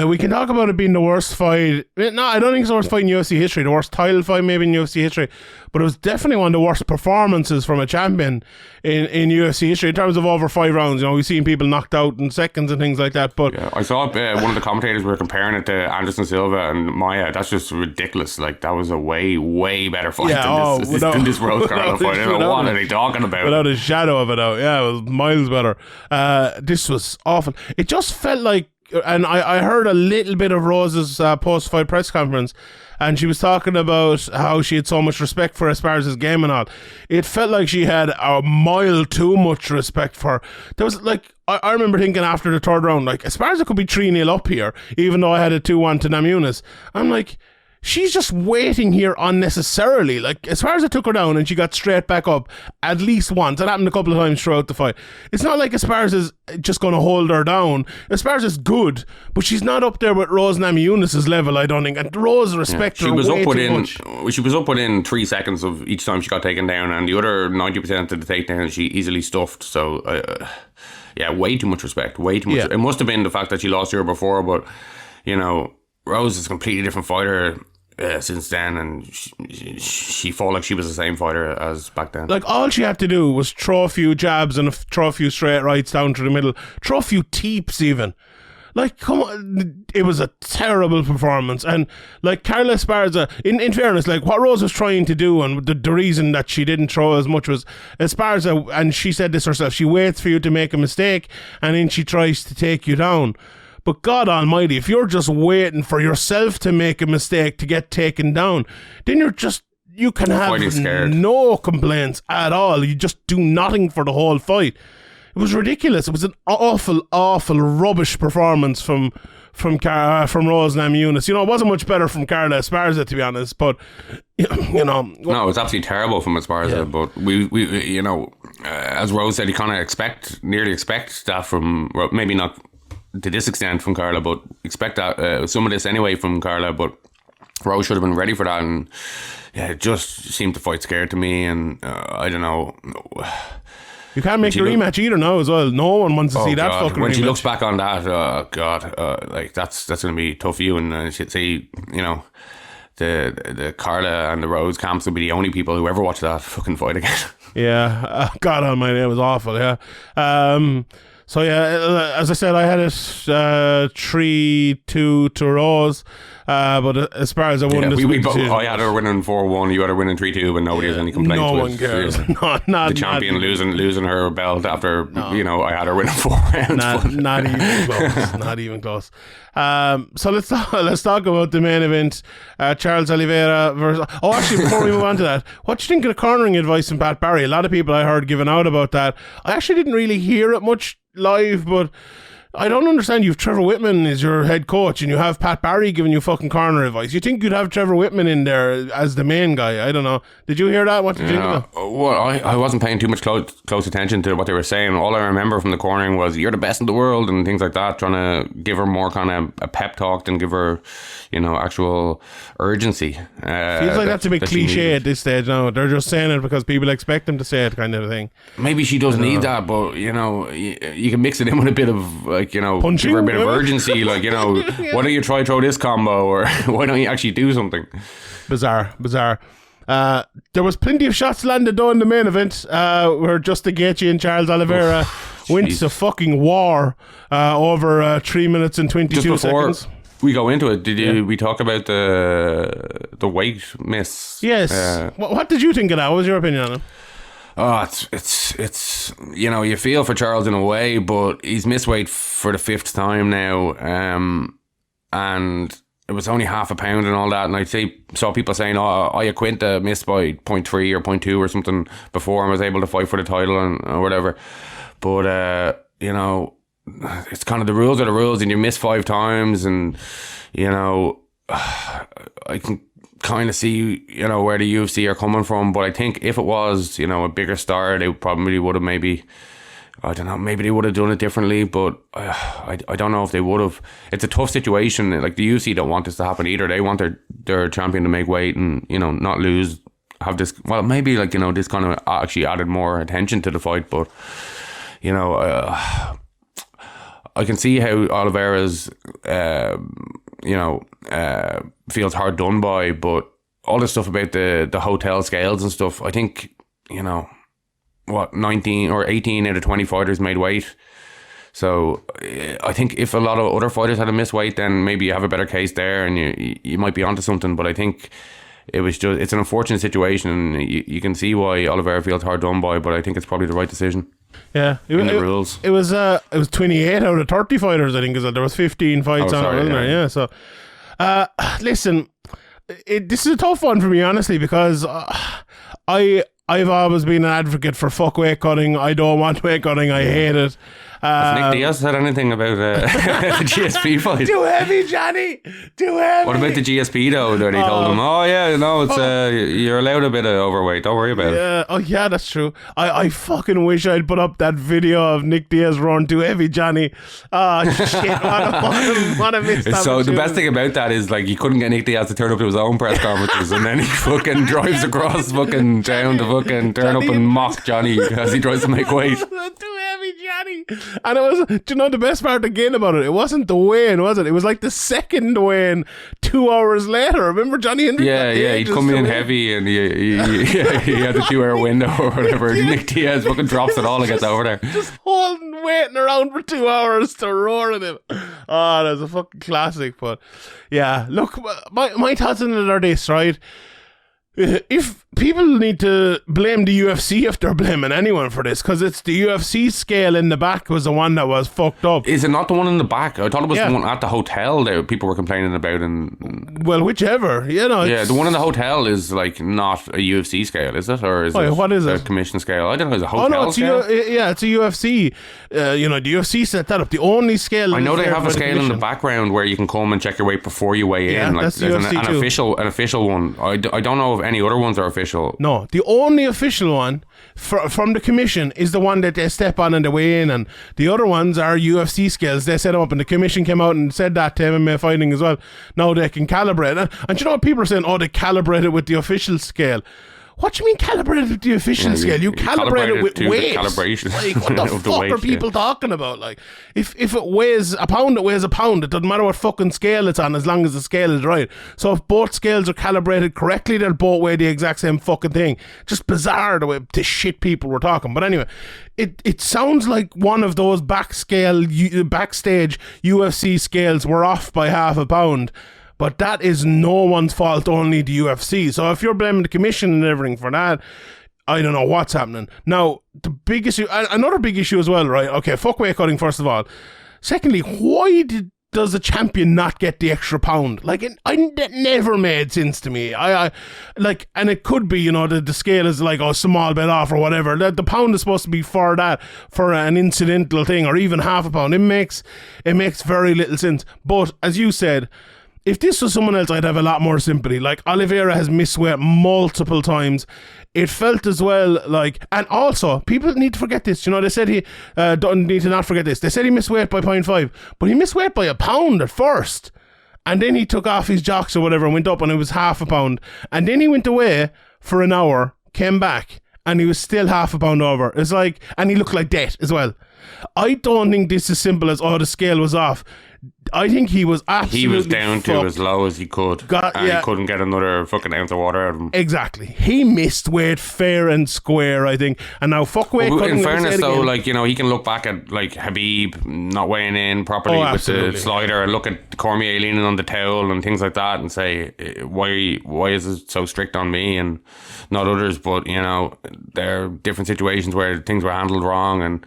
We can talk about it being the worst fight. No, I don't think it's the worst fight in UFC history. The worst title fight maybe in UFC history. But it was definitely one of the worst performances from a champion in UFC history in terms of over 5 rounds. You know, we've seen people knocked out in seconds and things like that. But yeah, I saw one of the commentators were comparing it to Anderson Silva and Maia. That's just ridiculous. Like, that was a way, way better fight than this Rose Carla fight. I don't know what are they talking about. Without a shadow of a doubt. Yeah, it was miles better. This was awful. It just felt like, and I heard a little bit of Rose's post-fight press conference, and she was talking about how she had so much respect for Esparza's game and all. It felt like she had a mile too much respect for her. There was like, I remember thinking after the third round, like, Esparza could be 3-0 up here, even though I had a 2-1 to Namajunas. I'm like, she's just waiting here unnecessarily. Like, Esparza took her down and she got straight back up at least once. It happened a couple of times throughout the fight. It's not like Esparza's just going to hold her down. Esparza's good, but she's not up there with Rose Namajunas' level, I don't think. And Rose respects her way too much. She was up within 3 seconds of each time she got taken down, and the other 90% of the takedown she easily stuffed. So, yeah, way too much respect. Way too much. Yeah. It must have been the fact that she lost to her before, but, you know, Rose is a completely different fighter since then, and she fought like she was the same fighter as back then. Like, all she had to do was throw a few jabs and throw a few straight rights down through the middle, throw a few teeps even. Like, come on, it was a terrible performance. And like, Carla Esparza, in fairness, like what Rose was trying to do, and the reason that she didn't throw as much was Esparza, and she said this herself, she waits for you to make a mistake and then she tries to take you down. But God almighty, if you're just waiting for yourself to make a mistake to get taken down, then you can have no complaints at all. You just do nothing for the whole fight. It was ridiculous. It was an awful, awful rubbish performance from Rose Namajunas. You know, it wasn't much better from Carla Esparza, to be honest. But you know, no, it's absolutely terrible from Esparza. Yeah. But we you know, as Rose said, you kind of nearly expect that from, maybe not to this extent from Carla, but expect that some of this anyway from Carla. But Rose should have been ready for that, and yeah, it just seemed to fight scared to me. And I don't know. You can't make the rematch either now as well. No one wants to see that fucking when rematch. she looks back on that, like that's going to be tough for you. And she'd say, the Carla and the Rose camps will be the only people who ever watch that fucking fight again. Yeah, God almighty, it was awful. Yeah. So yeah, as I said, I had it 3-2 to Rose. But as far as I won this I had her winning 4-1. You had her winning 3-2, but nobody has any complaints. No one cares. Not the champion losing her belt after I had her winning 4 rounds. Not even close. Not even close. So let's talk about the main event. Charles Oliveira versus. Oh, actually, before we move on to that, what do you think of the cornering advice from Pat Barry? A lot of people I heard giving out about that. I actually didn't really hear it much live, but I don't understand. You've Trevor Whitman as your head coach, and you have Pat Barry giving you fucking corner advice. You think you'd have Trevor Whitman in there as the main guy? I don't know. Did you hear that? What did you think of that? Well, I wasn't paying too much close attention to what they were saying. All I remember from the cornering was "you're the best in the world" and things like that, trying to give her more kind of a pep talk than give her, actual urgency. Feels like that's a bit cliche at this stage now. They're just saying it because people expect them to say it, kind of thing. Maybe she doesn't need that, but you can mix it in with a bit of punching, give her a bit of urgency, why don't you try throw this combo, or why don't you actually do something? Bizarre. There was plenty of shots landed though in the main event, where Justin Gaethje and Charles Oliveira went to fucking war over 3 minutes and 22 seconds. We go into it. We talk about the weight miss? Yes. What did you think of that? What was your opinion on it? Oh, it's you feel for Charles in a way, but he's missed weight for the 5th time now, and it was only half a pound and all that. And I saw people saying, Iaquinta missed by 0.3 or 0.2 or something before and was able to fight for the title or whatever. But it's kind of the rules are the rules, and you miss 5 times, and I can kind of see where the UFC are coming from, but I think if it was a bigger star, they probably would have maybe they would have done it differently, but I don't know if they would have. It's a tough situation. Like, the UFC don't want this to happen either. They want their champion to make weight and not lose, have this, well, maybe this kind of actually added more attention to the fight, but I can see how Oliveiras feels hard done by, but all the stuff about the hotel scales and stuff, I think 19 or 18 out of 20 fighters made weight. So I think if a lot of other fighters had to miss weight, then maybe you have a better case there, and you might be onto something. But I think it's an unfortunate situation, and you can see why Oliveira feels hard done by, but I think it's probably the right decision. Yeah, in the rules. It was 28 out of 30 fighters, I think, because there was 15 fights on it, wasn't there? Yeah. So listen, this is a tough one for me, honestly, because I've always been an advocate for fuck weight cutting. I don't want weight cutting. I hate it. Has Nick Diaz said anything about the GSP fight? Too heavy, Johnny. Too heavy. What about the GSP though? That he told him, you're allowed a bit of overweight. Don't worry about it. Oh yeah, that's true. I fucking wish I'd put up that video of Nick Diaz roaring "too heavy, Johnny." Oh shit! What a missed opportunity. So the best thing about that is you couldn't get Nick Diaz to turn up to his own press conferences, and then he fucking drives across fucking town to fucking turn up and mock Johnny as he tries to make weight. Too heavy, Johnny. And it was, the best part again about it? It wasn't the weigh-in, was it? It was like the second weigh-in 2 hours later. Remember Johnny Hendricks? Yeah, he'd come in heavy, and he had the 2 hour window or whatever. Nick Diaz fucking drops it all and gets over there. Just waiting around for 2 hours to roar at him. Oh, that's a fucking classic. But yeah, look, my thoughts on it are this, right? If people need to blame the UFC if they're blaming anyone for this, because it's the UFC scale in the back was the one that was fucked up. Is it not the one in the back? I thought it was the one at the hotel that people were complaining about. Well, whichever, the one in the hotel is not a UFC scale, is it? Or is it what is a it? Commission scale? I don't know. Is it a hotel scale? It's a UFC. The UFC set that up. The only scale. I know they have a scale in the background where you can come and check your weight before you weigh in. That's there's UFC an official one. I don't know if any other ones are official. No, the only official one from the commission is the one that they step on they weigh in, and the other ones are UFC scales. They set them up, and the commission came out and said that to MMA fighting as well. Now they can calibrate. And you know what people are saying? Oh, they calibrate it with the official scale. What do you mean calibrated with the official scale? You calibrate it with weight. Calibration. Like, what the fuck weight, are people talking about? Like, if it weighs a pound, it weighs a pound. It doesn't matter what fucking scale it's on as long as the scale is right. So if both scales are calibrated correctly, they'll both weigh the exact same fucking thing. Just bizarre the way the shit people were talking. But anyway, it sounds like one of those backstage UFC scales were off by half a pound. But that is no one's fault, only the UFC. So if you're blaming the commission and everything for that, I don't know what's happening. Now, the big issue, another big issue as well, right? Okay, fuck weight cutting, first of all. Secondly, why does the champion not get the extra pound? Like, that never made sense to me. And it could be, the scale is like a small bit off or whatever. The pound is supposed to be for that, for an incidental thing, or even half a pound. It makes very little sense. But as you said, if this was someone else, I'd have a lot more sympathy. Like, Oliveira has missed weight multiple times. It felt as well like, and also, people need to forget this. They said he, don't need to not forget this. They said he missed weight by 0.5, but he missed weight by a pound at first. And then he took off his jocks or whatever and went up, and it was half a pound. And then he went away for an hour, came back, and he was still half a pound over. It's like, and he looked like death as well. I don't think this is simple as, the scale was off. I think he was absolutely He was down fucked. to as low as he could. He couldn't get another fucking ounce of water out of him. Exactly. He missed weight fair and square, I think. And now fuck weight cutting. In fairness though, he can look back at Habib not weighing in properly with the slider, and look at Cormier leaning on the towel and things like that, and say, why is it so strict on me and not others? But there are different situations where things were handled wrong, and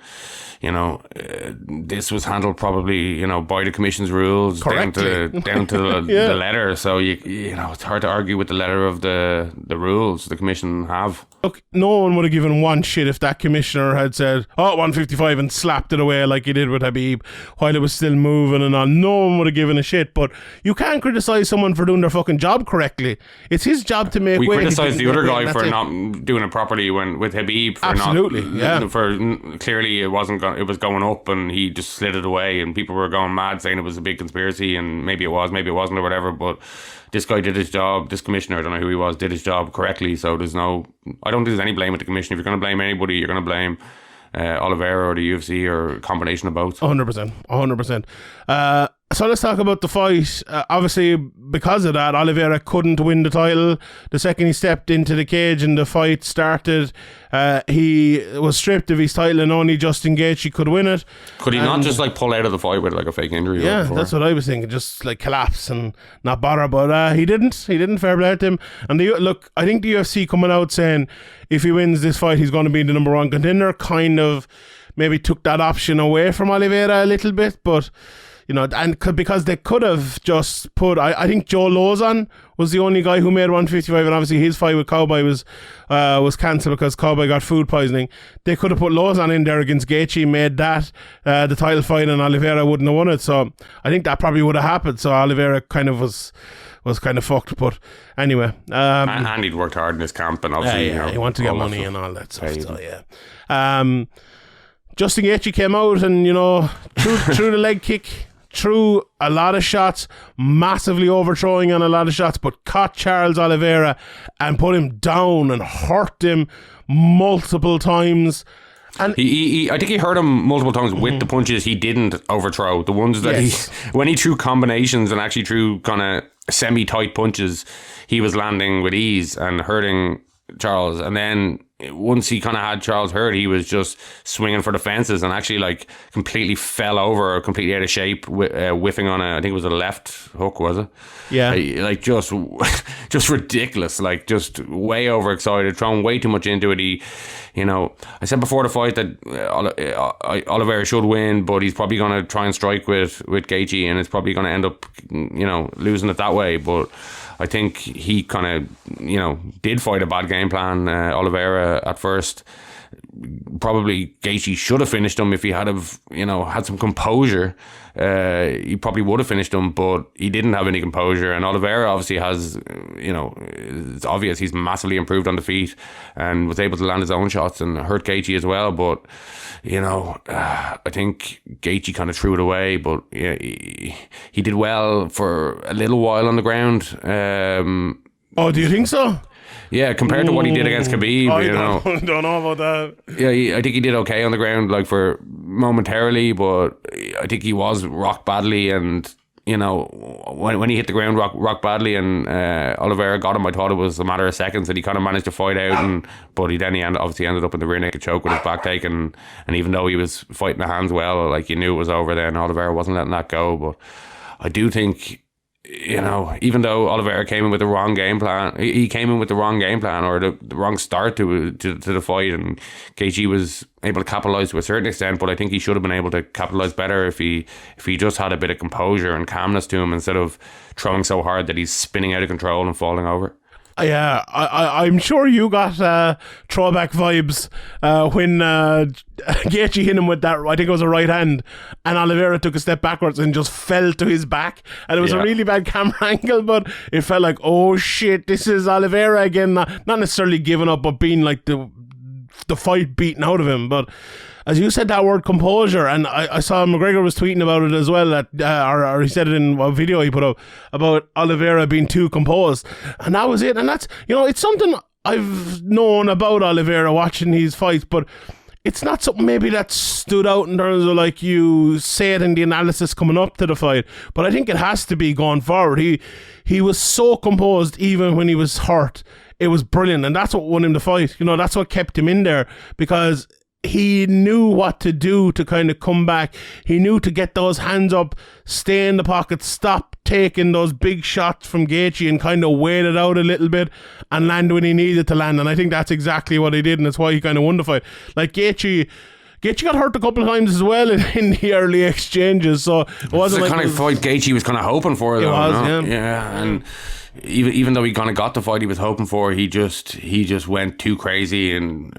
this was handled probably by the commission's rules down to the letter. So it's hard to argue with the letter of the rules the commission have. Look, no one would have given one shit if that commissioner had said 155 and slapped it away like he did with Habib while it was still moving and all. No one would have given a shit. But you can't criticize someone for doing their fucking job correctly. It's his job to make weight. We criticize the other guy for not doing it properly with Habib for clearly it wasn't it was going up and he just slid it away, and people were going mad saying it was a big conspiracy, and maybe it was, maybe it wasn't, or whatever. But this guy did his job. This commissioner, I don't know who he was, did his job correctly. So I don't think there's any blame with the commission. If you're going to blame anybody, you're going to blame Oliveira or the UFC or a combination of both. 100%. So let's talk about the fight. Obviously, because of that, Oliveira couldn't win the title. The second he stepped into the cage and the fight started, he was stripped of his title, and only Justin Gaethje could win it. Could he not just pull out of the fight with a fake injury? Yeah, that's what I was thinking. Just collapse and not bother. But he didn't. Fair play to him. And look, I think the UFC coming out saying if he wins this fight, he's going to be the number one contender, kind of maybe took that option away from Oliveira a little bit, but. And because they could have just put, I think Joe Lozon was the only guy who made 155, and obviously his fight with Cowboy was cancelled because Cowboy got food poisoning. They could have put Lozon in there against Gaethje, made that the title fight, and Oliveira wouldn't have won it. So I think that probably would have happened. So Oliveira kind of was kind of fucked. But anyway, and he'd worked hard in his camp, and obviously he wanted to get money and all that stuff. So Justin Gaethje came out and threw the leg kick. Threw a lot of shots, massively overthrowing on a lot of shots, but caught Charles Oliveira and put him down and hurt him multiple times. And I think he hurt him multiple times with the punches he didn't overthrow. The ones that when he threw combinations and actually threw kind of semi-tight punches, he was landing with ease and hurting Charles. And then once he kind of had Charles hurt, he was just swinging for the fences and actually completely fell over, completely out of shape, whiffing on I think it was a left hook, was it? Yeah. Just ridiculous, just way overexcited, throwing way too much into it. I said before the fight that Oliveira should win, but he's probably going to try and strike with Gaethje, and it's probably going to end up, losing it that way. But I think he kind of, did fight a bad game plan, Oliveira, Oliveira at first. Probably Gaethje should have finished him if he had had some composure. He probably would have finished him, but he didn't have any composure. And Oliveira obviously has, it's obvious he's massively improved on the feet and was able to land his own shots and hurt Gaethje as well. But I think Gaethje kind of threw it away. But yeah, he did well for a little while on the ground. Oh, do you think so? Yeah, compared to what he did against Khabib, I don't know about that. Yeah, I think he did okay on the ground, like for momentarily, but I think he was rocked badly, and when he hit the ground rock badly, and Oliveira got him, I thought it was a matter of seconds, and he kind of managed to fight out, but he obviously ended up in the rear naked choke with his back taken, and even though he was fighting the hands well, like you knew it was over then, Oliveira wasn't letting that go. But I do think, even though Oliveira came in with the wrong game plan, he came in with the wrong game plan or the wrong start to the fight, and Gaethje was able to capitalise to a certain extent, but I think he should have been able to capitalise better if he just had a bit of composure and calmness to him instead of throwing so hard that he's spinning out of control and falling over. Yeah, I'm sure you got throwback vibes when Gaethje hit him with that, I think it was a right hand, and Oliveira took a step backwards and just fell to his back, and it was a really bad camera angle, but it felt like, oh shit, this is Oliveira again, not necessarily giving up, but being like the fight beaten out of him. But as you said that word composure, and I saw McGregor was tweeting about it as well, that or he said it in a video he put up about Oliveira being too composed, and that was it. And that's, it's something I've known about Oliveira watching his fights, but it's not something maybe that stood out in terms of like you say it in the analysis coming up to the fight, but I think it has to be going forward. He was so composed even when he was hurt. It was brilliant, and that's what won him the fight. That's what kept him in there, because he knew what to do to kind of come back. He knew to get those hands up, stay in the pocket, stop taking those big shots from Gaethje, and kind of wait it out a little bit and land when he needed to land. And I think that's exactly what he did, and that's why he kind of won the fight. Like Gaethje got hurt a couple of times as well in the early exchanges, so it wasn't the like kind of fight Gaethje was kind of hoping for, though. Yeah, and even though he kind of got the fight he was hoping for, he just went too crazy, and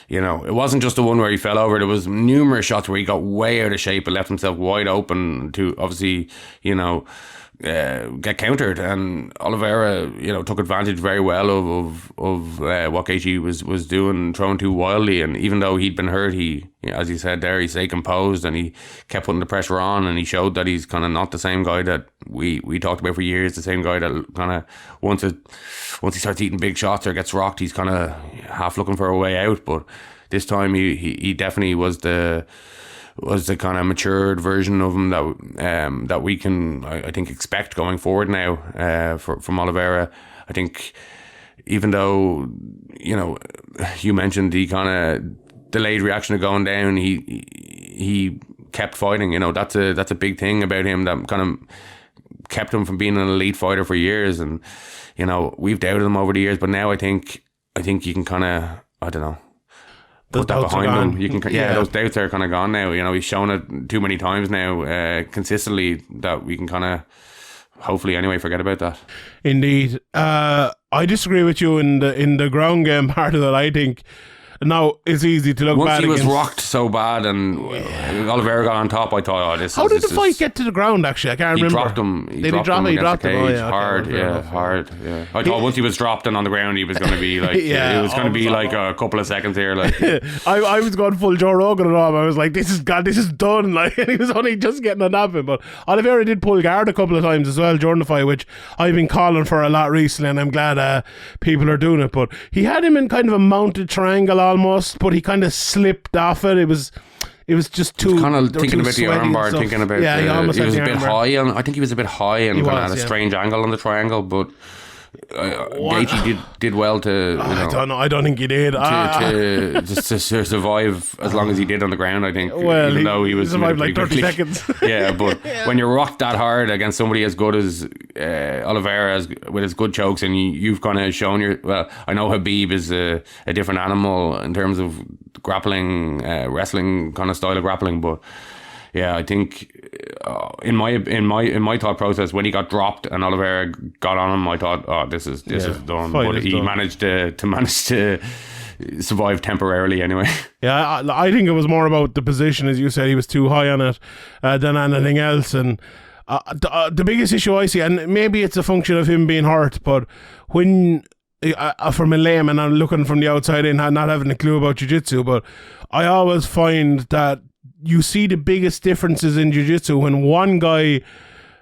it wasn't just the one where he fell over. There was numerous shots where he got way out of shape and left himself wide open to obviously, get countered. And Oliveira, took advantage very well of what Gaethje was doing, throwing too wildly. And even though he'd been hurt, he, as you said there, he stayed composed and he kept putting the pressure on, and he showed that he's kind of not the same guy that we talked about for years. The same guy that kind of once he starts eating big shots or gets rocked, he's kind of half looking for a way out. But this time he definitely was the kind of matured version of him that we can, I think, expect going forward now from Oliveira. I think even though you mentioned the kind of delayed reaction of going down, he kept fighting. That's a big thing about him that kind of kept him from being an elite fighter for years. And we've doubted him over the years, but now I think you can kind of, I don't know, put that behind him. You can, those doubts are kind of gone now. He's shown it too many times now, consistently, that we can kind of, hopefully anyway, forget about that. Indeed. I disagree with you in the ground game part of it. I think now it's easy to look Once bad he was rocked so bad and Oliveira got on top, I thought, How did the fight get to the ground, actually? I can't remember. He dropped him. Did he drop him? He dropped him. Oh, yeah, hard. I thought once he was dropped and on the ground, he was going to be like, it was going to be like a couple of seconds here. Like I was going full Joe Rogan and all. I was like, this is done. Like, he was only just getting on napping. But Oliveira did pull guard a couple of times as well during the fight, which I've been calling for a lot recently, and I'm glad people are doing it. But he had him in kind of a mounted triangle almost, but he kind of slipped off it. It was just too kind of thinking about the armbar, thinking about he was a bit high on. I think he was a bit high and kind of had a strange angle on the triangle, but Gaethje did well to. I don't think he did to survive as long as he did on the ground. I think, even though he survived like 30 seconds. Yeah, but when you're rocked that hard against somebody as good as Oliveira, with his good chokes, and you've kind of shown I know Khabib is a different animal in terms of grappling, wrestling kind of style of grappling, but Yeah, I think in my thought process, when he got dropped and Oliveira got on him, I thought, oh, this is done. But he managed to survive temporarily anyway. Yeah, I think it was more about the position, as you said. He was too high on it than anything else. And the biggest issue I see, and maybe it's a function of him being hurt, but when from a layman, I'm looking from the outside in, not having a clue about jiu-jitsu, but I always find that you see the biggest differences in jiu-jitsu when one guy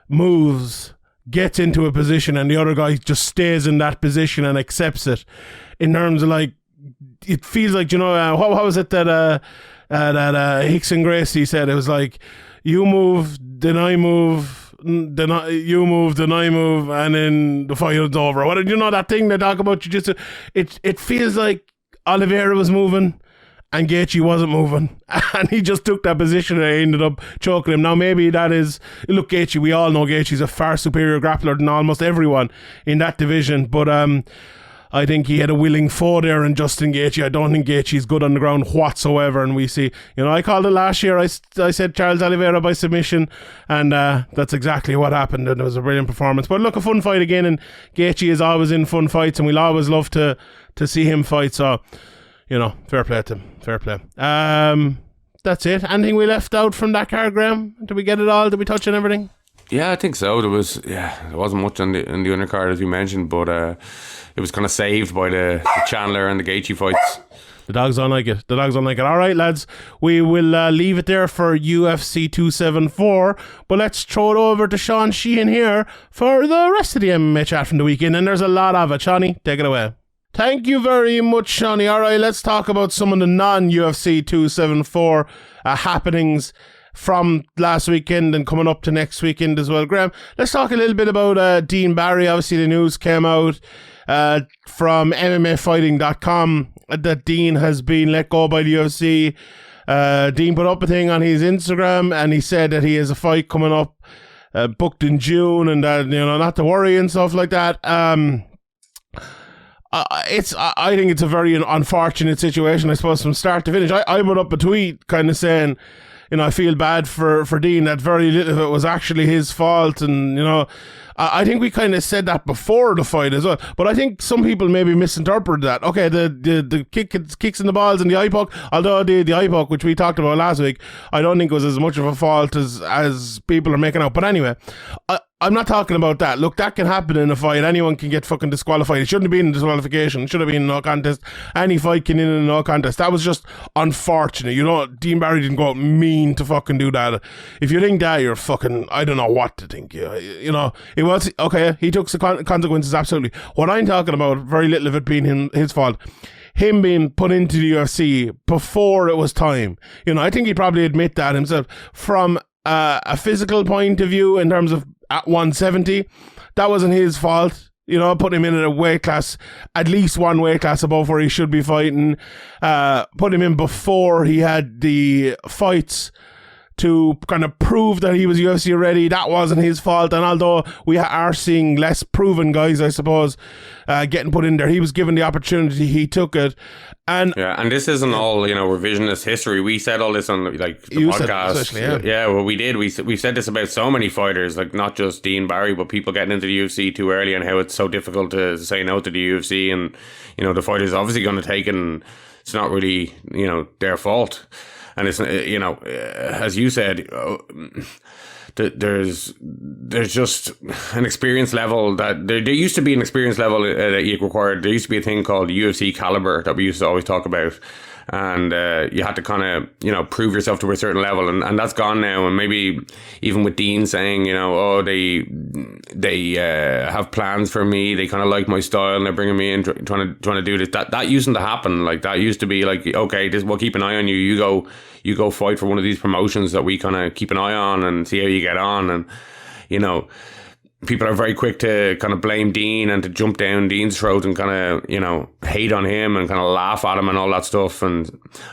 moves, gets into a position, and the other guy just stays in that position and accepts it. In terms of like, it feels like, you know, what was it that Hicks and Gracie said? It was like, you move, then I move, then you move, then I move, and then the fight is over. What, you know that thing they talk about jiu-jitsu? It feels like Oliveira was moving and Gaethje wasn't moving, and he just took that position and ended up choking him. Now maybe that is, look, Gaethje, we all know Gaethje's a far superior grappler than almost everyone in that division, but I think he had a willing foe there in Justin Gaethje. I don't think Gaethje's good on the ground whatsoever, and we see, you know, I called it last year. I said Charles Oliveira by submission, and that's exactly what happened, and it was a brilliant performance. But look, a fun fight again, and Gaethje is always in fun fights, and we'll always love to see him fight, so, you know, fair play to him. Fair play. That's it. Anything we left out from that card, Graham? Did we get it all? Did we touch on everything? Yeah, I think so. There wasn't much on the undercard, as you mentioned, but it was kind of saved by the Chandler and the Gaethje fights. The dogs don't like it. All right, lads, we will leave it there for UFC 274, but let's throw it over to Sean Sheehan here for the rest of the MMA chat from the weekend, and there's a lot of it. Shawnee, take it away. Thank you very much, Shawnee. All right, let's talk about some of the non-UFC 274 happenings from last weekend and coming up to next weekend as well. Graham, let's talk a little bit about Dean Barry. Obviously, the news came out from MMAfighting.com that Dean has been let go by the UFC. Dean put up a thing on his Instagram, and he said that he has a fight coming up booked in June, and that, you know, not to worry and stuff like that. I think it's a very unfortunate situation, I suppose, from start to finish. I put up a tweet kind of saying, you know, I feel bad for Dean, that very little of it was actually his fault, and, you know, I think we kind of said that before the fight as well, but I think some people maybe misinterpreted that. Okay, the kicks in the balls and the eye poke, although the eye poke, which we talked about last week, I don't think was as much of a fault as people are making out. But anyway, I'm not talking about that. Look, that can happen in a fight. Anyone can get fucking disqualified. It shouldn't have been a disqualification. It should have been a no contest. Any fight can end in a no contest. That was just unfortunate. You know, Dean Barry didn't go out mean to fucking do that. If you think that, you're fucking, I don't know what to think. You know, it was, okay, he took the consequences, absolutely. What I'm talking about, very little of it being his fault. Him being put into the UFC before it was time. You know, I think he'd probably admit that himself. From a physical point of view, in terms of at 170, that wasn't his fault. You know, put him in at a weight class, at least one weight class above where he should be fighting. Put him in before he had the fights to kind of prove that he was UFC ready. That wasn't his fault. And although we are seeing less proven guys, I suppose, getting put in there, he was given the opportunity, he took it. And this isn't all, you know, revisionist history. We said all this on like the podcast. Well, we did. We said this about so many fighters, like not just Dean Barry, but people getting into the UFC too early, and how it's so difficult to say no to the UFC. And, you know, the fighter's obviously going to take it, and it's not really, you know, their fault. And it's, you know, as you said, there's just an experience level that there used to be an experience level that you required. There used to be a thing called UFC caliber that we used to always talk about, and you had to kind of, you know, prove yourself to a certain level, and that's gone now. And maybe even with Dean saying, you know, oh, they have plans for me, they kind of like my style, and they're bringing me in trying to do this. That used to happen. Like, that used to be like, okay, we'll keep an eye on you. You go fight for one of these promotions that we kind of keep an eye on and see how you get on. And, you know, people are very quick to kind of blame Dean and to jump down Dean's throat and kind of, you know, hate on him and kind of laugh at him and all that stuff. And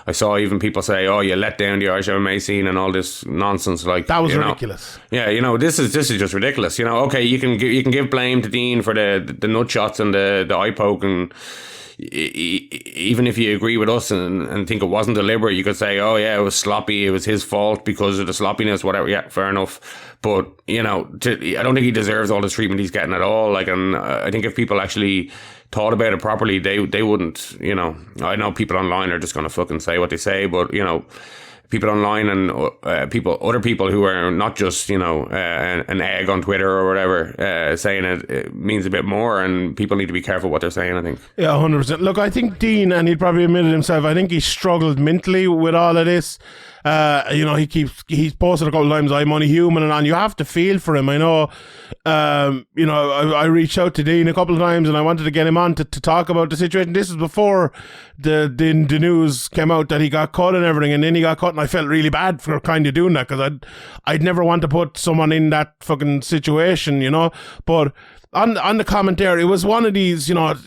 I saw even people say, oh, you let down the Irish MMA scene and all this nonsense. Like, that was ridiculous. Yeah, you know, this is just ridiculous. You know, okay, you can give blame to Dean for the nut shots and the eye poke and even if you agree with us and think it wasn't deliberate, you could say, oh yeah, it was sloppy, it was his fault because of the sloppiness, whatever. Yeah, fair enough. But, I don't think he deserves all this treatment he's getting at all. Like, and I think if people actually thought about it properly, they wouldn't, I know people online are just going to fucking say what they say, but, people online and other people who are not just, an egg on Twitter or whatever, saying it means a bit more, and people need to be careful what they're saying, I think. Yeah, 100%. Look, I think Dean, and he'd probably admit it himself, I think he struggled mentally with all of this. He's posted a couple of times, I'm only human, and you have to feel for him. I know, I reached out to Dean a couple of times and I wanted to get him on to talk about the situation. This is before the news came out that he got cut and everything, and then he got cut, and I felt really bad for kind of doing that, because I'd never want to put someone in that fucking situation, but on the commentary, it was one of these, someone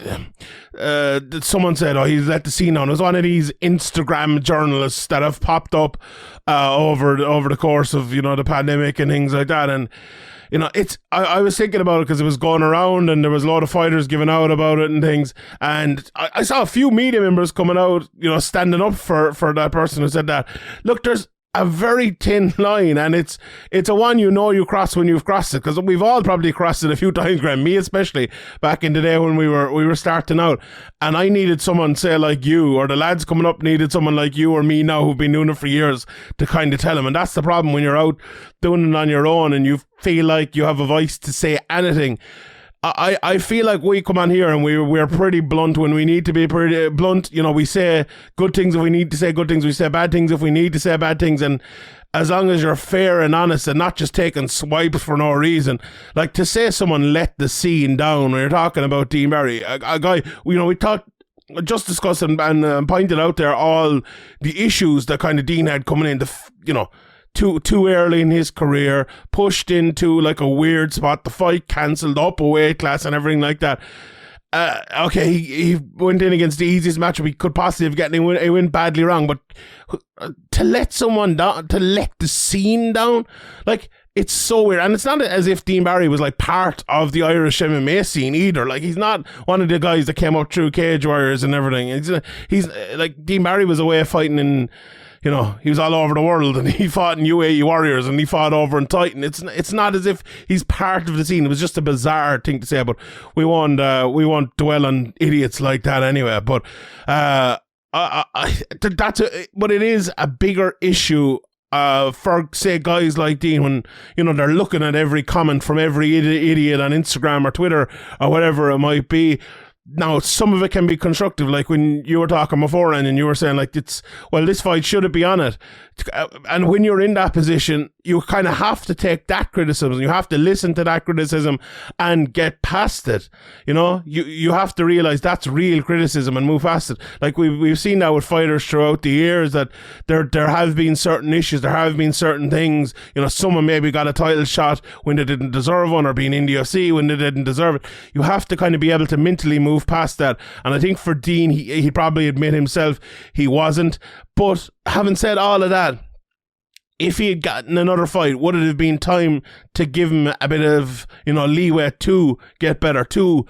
said, he's let the scene down. It was one of these Instagram journalists that have popped up over the course of, the pandemic and things like that. And, I was thinking about it because it was going around and there was a lot of fighters giving out about it and things. And I saw a few media members coming out, standing up for that person who said that. Look, there's a very thin line, and it's a one you cross when you've crossed it, because we've all probably crossed it a few times, Graham, me especially, back in the day when we were starting out, and I needed someone, say, like you, or the lads coming up needed someone like you or me now who've been doing it for years to kind of tell them. And that's the problem when you're out doing it on your own and you feel like you have a voice to say anything. I feel like we come on here and we're pretty blunt when we need to be pretty blunt. We say good things if we need to say good things. We say bad things if we need to say bad things. And as long as you're fair and honest and not just taking swipes for no reason, like to say someone let the scene down when you're talking about Dean Barry, a guy, we talked, just discussed and pointed out there all the issues that kind of Dean had coming in, too early in his career, pushed into like a weird spot, the fight cancelled, up a weight class and everything like that. Okay, he went in against the easiest matchup he could possibly have gotten. He went badly wrong, but to let someone down, to let the scene down, like, it's so weird. And it's not as if Dean Barry was like part of the Irish MMA scene either. Like, he's not one of the guys that came up through Cage Warriors and everything. He's like, Dean Barry was away fighting in, he was all over the world, and he fought in UAE Warriors and he fought over in Titan. It's not as if he's part of the scene. It was just a bizarre thing to say, but we won't dwell on idiots like that anyway. But but it is a bigger issue for, say, guys like Dean, when they're looking at every comment from every idiot on Instagram or Twitter or whatever it might be. Now, some of it can be constructive, like when you were talking before and you were saying, like, this fight, should it be on it? And when you're in that position, you kind of have to take that criticism. You have to listen to that criticism and get past it. You have to realize that's real criticism and move past it. Like we've seen that with fighters throughout the years, that there have been certain issues, there have been certain things. Someone maybe got a title shot when they didn't deserve one, or being in the UFC when they didn't deserve it. You have to kind of be able to mentally move past that. And I think for Dean, he probably admit himself he wasn't. But having said all of that, if he had gotten another fight, would it have been time to give him a bit of, leeway to get better, to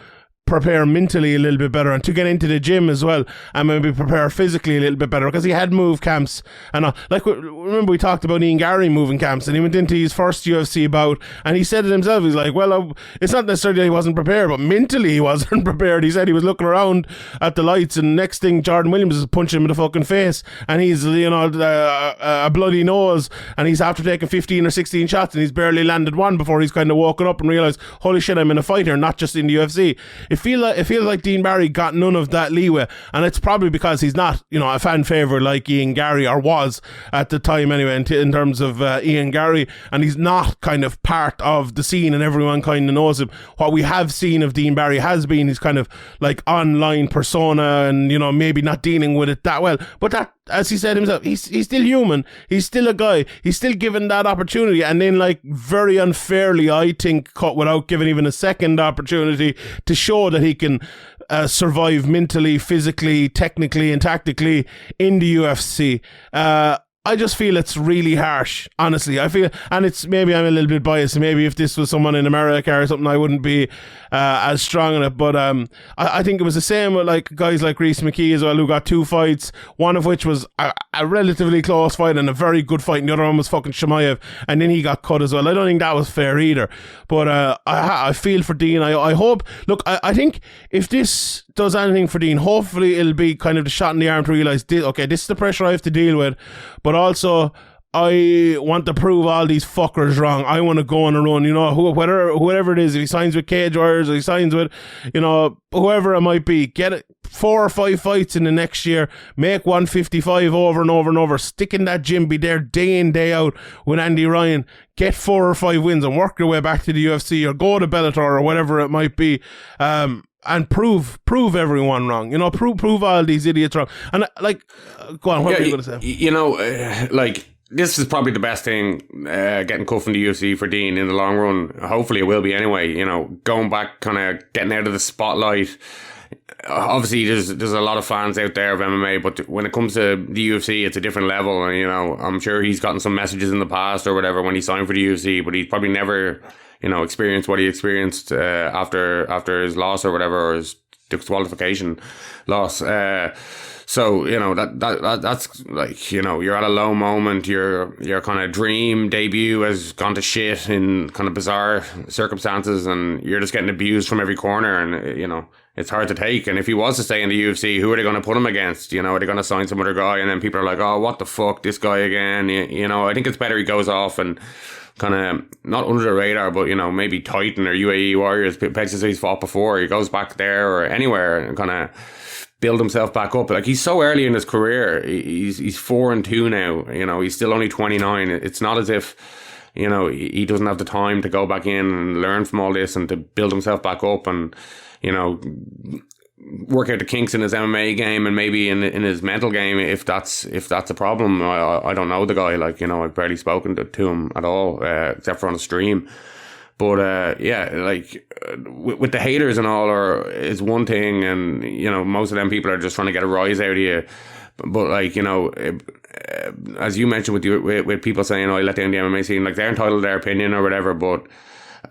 prepare mentally a little bit better, and to get into the gym as well, and maybe prepare physically a little bit better, because he had moved camps? And remember we talked about Ian Gary moving camps, and he went into his first UFC bout and he said it himself, he's like, well, it's not necessarily that he wasn't prepared, but mentally he wasn't prepared. He said he was looking around at the lights, and next thing Jordan Williams is punching him in the fucking face, and he's a bloody nose, and he's after taking 15 or 16 shots and he's barely landed one before he's kind of woken up and realised, holy shit, I'm in a fight here, not just in the UFC. It feels like Dean Barry got none of that leeway, and it's probably because he's not, a fan favourite like Ian Gary, or was at the time anyway, in terms of Ian Gary, and he's not kind of part of the scene and everyone kind of knows him. What we have seen of Dean Barry has been his kind of like online persona, and maybe not dealing with it that well, but that, as he said himself, he's still human, he's still a guy, he's still given that opportunity, and then like very unfairly, I think, cut without giving even a second opportunity to show that he can survive mentally, physically, technically and tactically in the UFC. I just feel it's really harsh, honestly. I feel, and it's maybe I'm a little bit biased. Maybe if this was someone in America or something, I wouldn't be as strong in it. But I think it was the same with like guys like Reece McKee as well, who got 2 fights, one of which was a relatively close fight and a very good fight, and the other one was fucking Chimaev, and then he got cut as well. I don't think that was fair either. But I feel for Dean. I hope. Look, I think if this does anything for Dean, hopefully it'll be kind of the shot in the arm to realise, okay, this is the pressure I have to deal with, but also I want to prove all these fuckers wrong. I want to go on a run, whatever it is. If he signs with Cage Warriors, or he signs with, whoever it might be, get it 4 or 5 fights in the next year, make 155 over and over and over, stick in that gym, be there day in, day out with Andy Ryan, get 4 or 5 wins and work your way back to the UFC or go to Bellator or whatever it might be. And prove everyone wrong, prove all these idiots wrong. And go on, what are you going to say? This is probably the best thing, getting cut from the UFC for Dean in the long run. Hopefully it will be anyway, going back, kind of getting out of the spotlight. Obviously there's a lot of fans out there of MMA, but when it comes to the UFC, it's a different level. And, I'm sure he's gotten some messages in the past or whatever when he signed for the UFC, but he's probably never, experienced what he experienced after his loss or whatever, or his disqualification loss. So, that's like, you're at a low moment, your kind of dream debut has gone to shit in kind of bizarre circumstances, and you're just getting abused from every corner, and, it's hard to take. And if he was to stay in the UFC, who are they going to put him against? Are they going to sign some other guy? And then people are like, oh, what the fuck, this guy again? I think it's better he goes off and kind of, not under the radar, but, maybe Titan or UAE Warriors, places he's fought before. He goes back there or anywhere and kind of build himself back up. Like, he's so early in his career. He's 4-2 now. He's still only 29. It's not as if, he doesn't have the time to go back in and learn from all this and to build himself back up and, work out the kinks in his MMA game and maybe in his mental game, if that's a problem. I don't know the guy. I've barely spoken to him at all, except for on a stream. But with the haters and all, is one thing, and most of them people are just trying to get a rise out of you. But as you mentioned with people saying, I let down the MMA scene, they're entitled to their opinion or whatever, but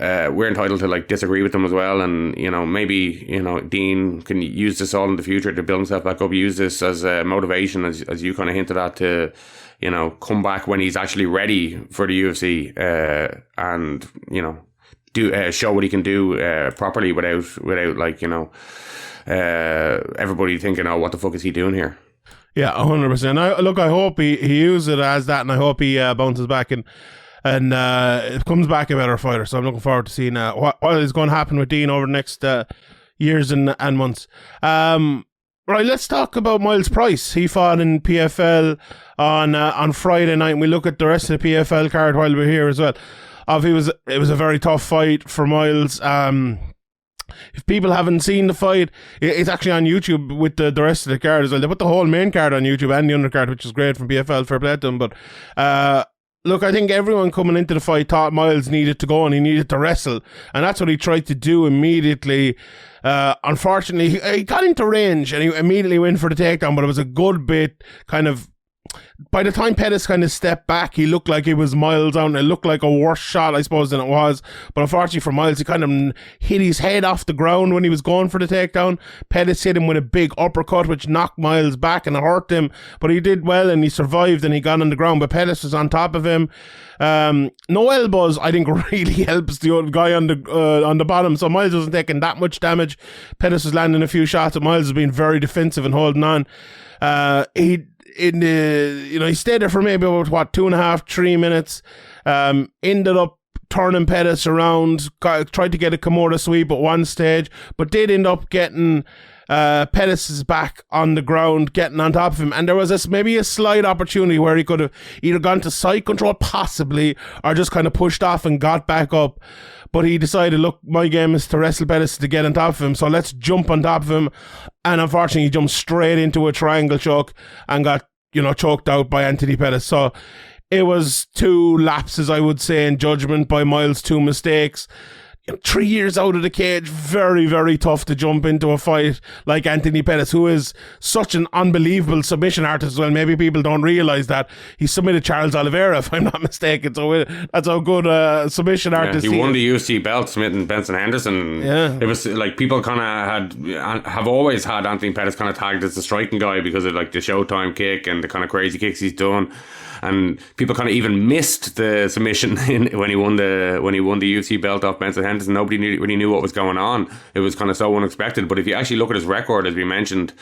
we're entitled to disagree with them as well. And maybe Dean can use this all in the future to build himself back up, use this as a motivation, as you kind of hinted at, to come back when he's actually ready for the UFC, and do show what he can do properly without everybody thinking, oh, what the fuck is he doing here? Yeah, 100%. I hope he uses it as that, and I hope he bounces back and it comes back a better fighter. So I'm looking forward to seeing what is going to happen with Dean over the next years and months. Right, let's talk about Miles Price. He fought in PFL on Friday night, and we look at the rest of the PFL card while we're here as well. It was a very tough fight for Miles. If people haven't seen the fight, it's actually on YouTube with the rest of the card as well. They put the whole main card on YouTube and the undercard, which is great from PFL, fair play to them. But look, I think everyone coming into the fight thought Miles needed to go and he needed to wrestle, and that's what he tried to do immediately. Unfortunately, he got into range and he immediately went for the takedown, but it was a good bit kind of. By the time Pettis kind of stepped back, he looked like he was Miles out, and it looked like a worse shot, I suppose, than it was. But unfortunately for Miles, he kind of hit his head off the ground when he was going for the takedown. Pettis hit him with a big uppercut, which knocked Miles back and it hurt him. But he did well and he survived and he got on the ground. But Pettis was on top of him. No elbows, I think, really helps the old guy on the bottom. So Miles wasn't taking that much damage. Pettis was landing a few shots, but Miles was being very defensive and holding on. He stayed there for maybe about 2.5, 3 minutes. Ended up turning Pettis around, tried to get a Kimura sweep at one stage, but did end up getting Pettis back on the ground, getting on top of him. And there was maybe a slight opportunity where he could have either gone to side control, possibly, or just kind of pushed off and got back up. But he decided, look, my game is to wrestle Pettis to get on top of him, so let's jump on top of him. And unfortunately, he jumped straight into a triangle choke and got, choked out by Anthony Pettis. So it was 2 lapses, I would say, in judgment by Miles, 2 mistakes. 3 years out of the cage, very, very tough to jump into a fight like Anthony Pettis, who is such an unbelievable submission artist as well. Maybe people don't realise that. He submitted Charles Oliveira, if I'm not mistaken. So that's how good a submission artist he won the UFC belt, submitting Benson Henderson. Yeah. It was like people kind of have always had Anthony Pettis kind of tagged as the striking guy because of like the Showtime kick and the kind of crazy kicks he's done. And people kind of even missed the submission when he won the UFC belt off Benson Henderson. Nobody really knew what was going on. It was kind of so unexpected. But if you actually look at his record, as we mentioned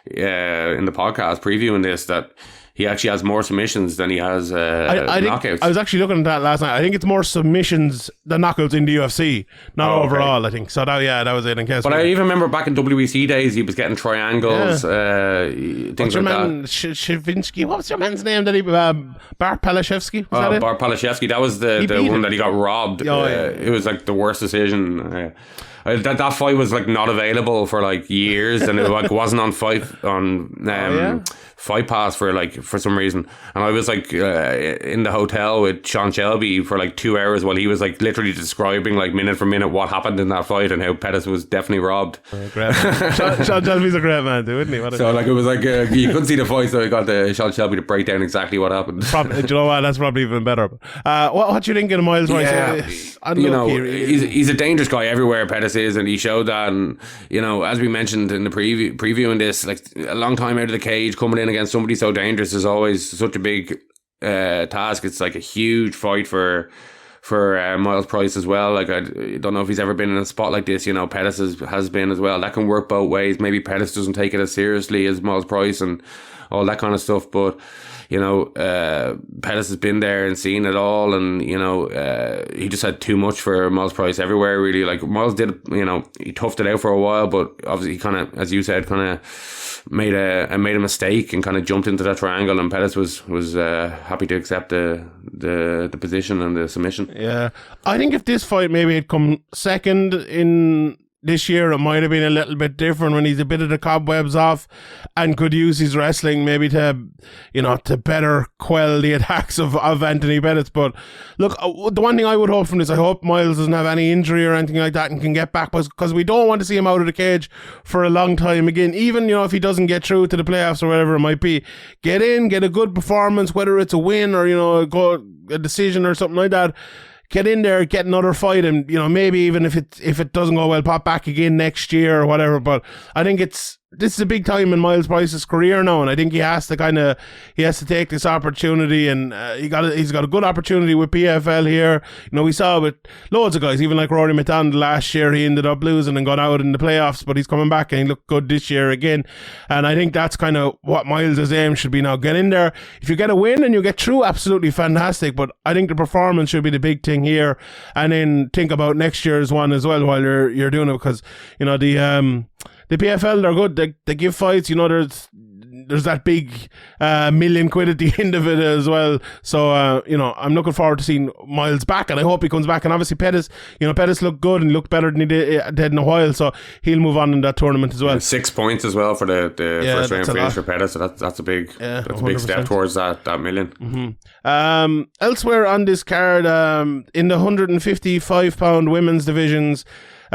in the podcast previewing this, that he actually has more submissions than he has knockouts. I was actually looking at that last night. I think it's more submissions than knockouts in the UFC, not overall. I think so. That was it. In case, but I even remember back in WEC days, he was getting triangles, things What's your like man, that. Shavinsky? What was your man's name? That he Bart Palashevsky? Was that it? Bart Palashevsky. That was the one that he got robbed. It was like the worst decision. That fight was like not available for like years, and it like wasn't on Fight Pass for some reason. And I was like in the hotel with Sean Shelby for like 2 hours while he was like literally describing like minute for minute what happened in that fight and how Pettis was definitely robbed. Great man. Sean Shelby's a great man too, isn't he? So like it was like you couldn't see the fight, so I got Sean Shelby to break down exactly what happened. Do you know what? That's probably even better. What do you think of Miles Rice? He's a dangerous guy everywhere. Pettis is, and he showed that. And as we mentioned in the previewing this, like a long time out of the cage, coming in against somebody so dangerous is always such a big task. It's like a huge fight for Miles Price as well. Like I don't know if he's ever been in a spot like this. Pettis has been as well. That can work both ways. Maybe Pettis doesn't take it as seriously as Miles Price and all that kind of stuff, but Pettis has been there and seen it all, and he just had too much for Miles Price everywhere, really. Like Miles did, he toughed it out for a while, but obviously he kind of, as you said, kind of made a mistake and kind of jumped into that triangle, and Pettis was happy to accept the position and the submission. Yeah, I think if this fight maybe had come second in this year, it might have been a little bit different when he's a bit of the cobwebs off and could use his wrestling maybe to better quell the attacks of Anthony Pettis. But look, the one thing I would hope from this, I hope Miles doesn't have any injury or anything like that and can get back, because we don't want to see him out of the cage for a long time again. Even, if he doesn't get through to the playoffs or whatever it might be, get in, get a good performance, whether it's a win or, a decision or something like that. Get in there, get another fight, and maybe even if it doesn't go well, pop back again next year or whatever. But I think this is a big time in Miles Price's career now, and I think he has to take this opportunity, and he's got a good opportunity with PFL here. We saw with loads of guys, even like Rory McDonald last year, he ended up losing and got out in the playoffs, but he's coming back and he looked good this year again. And I think that's kind of what Miles' aim should be now. Get in there. If you get a win and you get through, absolutely fantastic, but I think the performance should be the big thing here, and then think about next year's one as well while you're doing it, because the PFL, they're good. They give fights. There's that big $1 million at the end of it as well. So I'm looking forward to seeing Miles back, and I hope he comes back. And obviously Pettis looked good and looked better than he did in a while, so he'll move on in that tournament as well. And 6 points as well for the first round finish for Pettis. So that's a big a big step towards that $1 million. Mm-hmm. Elsewhere on this card, in the 155-pound women's divisions.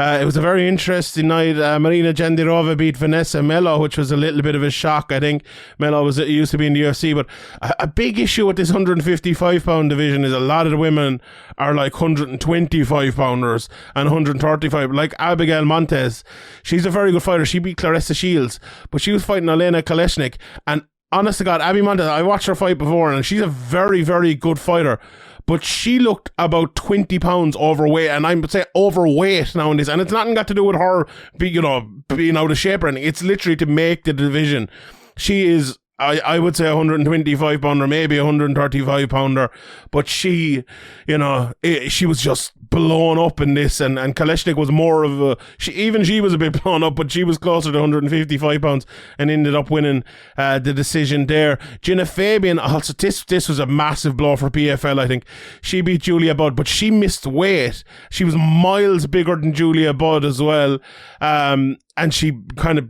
It was a very interesting night. Marina Jandirova beat Vanessa Melo, which was a little bit of a shock. I think Melo used to be in the UFC, but a big issue with this 155-pound division is a lot of the women are like 125-pounders and 135. Like Abigail Montez, she's a very good fighter. She beat Clarissa Shields, but she was fighting Elena Kolesnik. And honest to God, Abby Montez, I watched her fight before, and she's a very, very good fighter. But she looked about 20 pounds overweight, and I would say overweight nowadays. And it's nothing got to do with her being out of shape or anything. It's literally to make the division. She is, I would say, 125 pounder, maybe 135 pounder. But she, she was just blown up in this, and Kolesnik was more of a, she was a bit blown up, but she was closer to 155 pounds and ended up winning the decision there. Gina Fabian, also this was a massive blow for PFL. I think she beat Julia Budd, but she missed weight. She was miles bigger than Julia Budd as well, and she kind of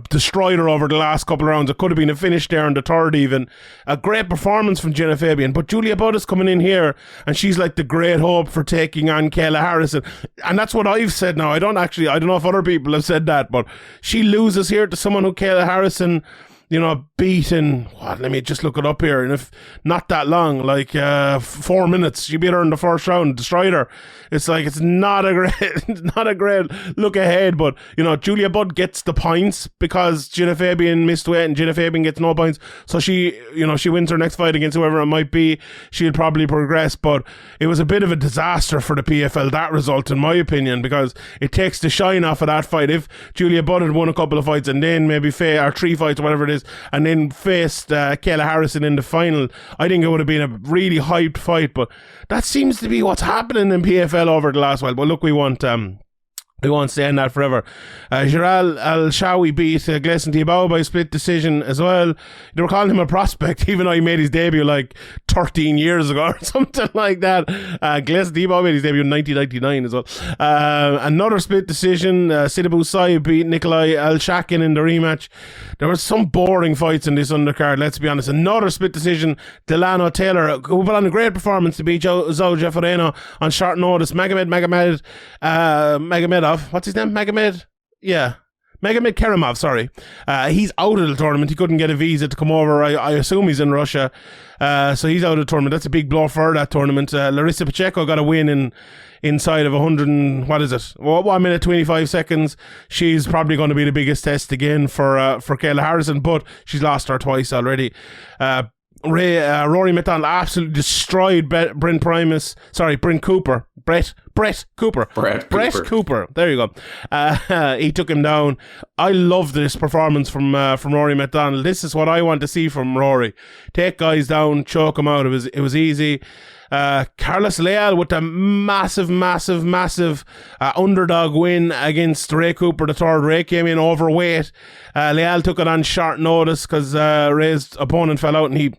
destroyed her over the last couple of rounds. It could have been a finish there in the third even. A great performance from Jenna Fabian. But Julia Budd is coming in here and she's like the great hope for taking on Keller Harrison. And that's what I've said now. I don't know if other people have said that, but she loses here to someone who Keller Harrison beat in, let me just look it up here, and if not that long, 4 minutes, she beat her in the first round, destroyed her. It's like, it's not a great look ahead, but, Julia Budd gets the points because Jenna Fabian missed weight and Jenna Fabian gets no points, so she wins her next fight against whoever it might be, she'll probably progress, but it was a bit of a disaster for the PFL, that result, in my opinion, because it takes the shine off of that fight. If Julia Budd had won a couple of fights and then maybe or 3 fights or whatever it is, and then faced Keller Harrison in the final, I think it would have been a really hyped fight, but that seems to be what's happening in PFL over the last while. But look, we won't stay in that forever. Giral Al-Shawi beat Gleison Tibau by split decision as well. They were calling him a prospect, even though he made his debut 13 years ago or something like that. Gleison Tibau made his debut in 1999 as well. Another split decision. Sidibu Sai beat Nikolai Al-Shakin in the rematch. There were some boring fights in this undercard, let's be honest. Another split decision. Delano Taylor, who put on a great performance to beat Zoe Jeffereno on short notice. Magomedov. What's his name? Magomed Kerimov, sorry. He's out of the tournament. He couldn't get a visa to come over. I assume he's in Russia. So he's out of the tournament. That's a big blow for that tournament. Larissa Pacheco got a win inside of 1 minute 25 seconds. She's probably going to be the biggest test again for Kayla Harrison, but she's lost her twice already. Rory McDonald absolutely destroyed Brett Cooper. There you go. He took him down. I love this performance from Rory McDonald. This is what I want to see from Rory. Take guys down, choke them out. It was easy. Carlos Leal with a massive underdog win against Ray Cooper the third. Ray came in overweight. Leal took it on short notice because Ray's opponent fell out, and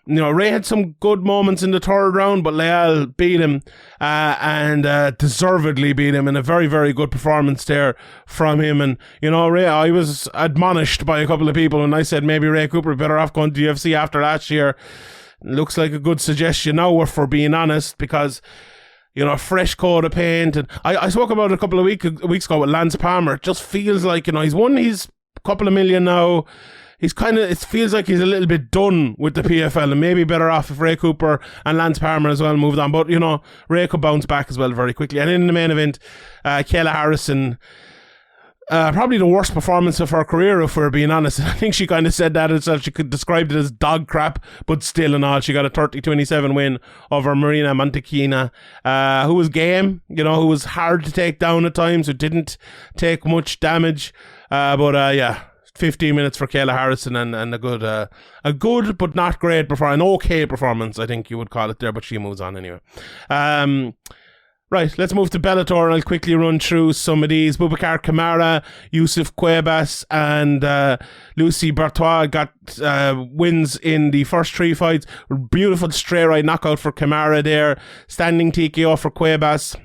Ray had some good moments in the third round, but Leal beat him and deservedly beat him in a very, very good performance there from him. And, Ray, I was admonished by a couple of people and I said maybe Ray Cooper better off going to UFC after last year. Looks like a good suggestion now, if we're being honest, because fresh coat of paint. And I spoke about it a couple of weeks ago with Lance Palmer. It just feels like, he's won his couple of million now. It feels like he's a little bit done with the PFL, and maybe better off if Ray Cooper and Lance Palmer as well moved on. But, Ray could bounce back as well very quickly. And in the main event, Kayla Harrison, probably the worst performance of her career, if we're being honest. I think she kind of said that herself. She could describe it as dog crap, but still and all, she got a 30-27 win over Marina Montequina, who was game, who was hard to take down at times, who didn't take much damage. But 15 minutes for Kayla Harrison and a good but not great performance, an okay performance, I think you would call it there, but she moves on anyway. Right, let's move to Bellator, and I'll quickly run through some of these. Boubacar Kamara, Yusuf Cuevas, and Lucy Bertois got wins in the first 3 fights. Beautiful straight right knockout for Kamara there. Standing TKO for Cuevas.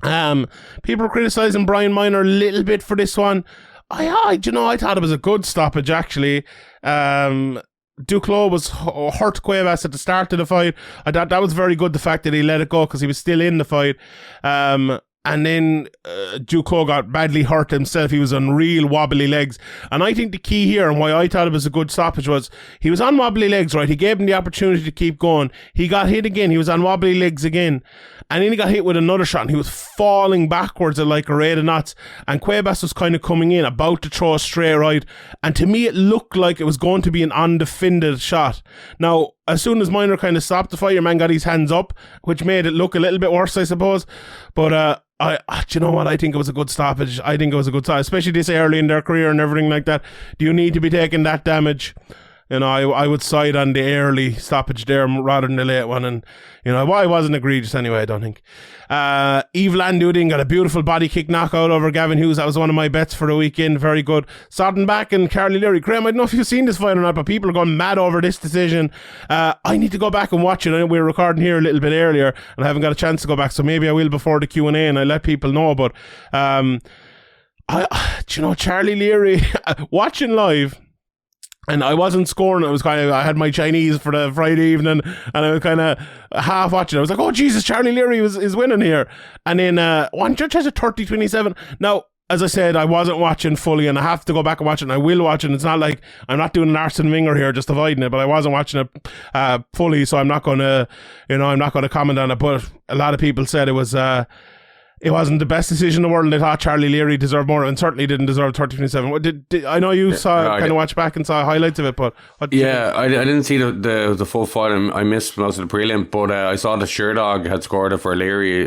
People are criticising Brian Minor a little bit for this one. I thought it was a good stoppage, actually. Duclos was hurt Cuevas at the start of the fight. I thought that was very good, the fact that he let it go, because he was still in the fight. And then Duclos got badly hurt himself. He was on real wobbly legs. And I think the key here, and why I thought it was a good stoppage, was he was on wobbly legs, right? He gave him the opportunity to keep going. He got hit again. He was on wobbly legs again. And then he got hit with another shot, and he was falling backwards at like a rate of knots. And Cuevas was kind of coming in, about to throw a straight right. And to me, it looked like it was going to be an undefended shot. Now, as soon as Minor kind of stopped the fight, your man got his hands up, which made it look a little bit worse, I suppose. But do you know what? I think it was a good stoppage. I think it was a good stoppage, especially this early in their career and everything like that. Do you need to be taking that damage? I would side on the early stoppage there rather than the late one. And, why wasn't egregious anyway, I don't think. Yves Landuding got a beautiful body kick knockout over Gavin Hughes. That was one of my bets for the weekend. Very good. Soddenbach and Carly Leary. Graham, I don't know if you've seen this fight or not, but people are going mad over this decision. I need to go back and watch it. I know we were recording here a little bit earlier, and I haven't got a chance to go back, so maybe I will before the Q&A, and I'll let people know. But Do you know, Charlie Leary, watching live, and I wasn't scoring. I had my Chinese for the Friday evening, and I was kind of half watching. I was like, oh, Jesus, Charlie Leary is winning here. And then one judge has a 30-27. Now, as I said, I wasn't watching fully, and I have to go back and watch it, and I will watch it. And it's not like I'm not doing an Arsene Wenger here, just avoiding it, but I wasn't watching it fully, so I'm not going to, I'm not going to comment on it. But a lot of people said it wasn't the best decision in the world, and they thought Charlie Leary deserved more, and certainly didn't deserve 30-27. I know you watched back and saw highlights of it, but I didn't see the full fight. I missed most of the prelim, but I saw the Sherdog had scored it for Leary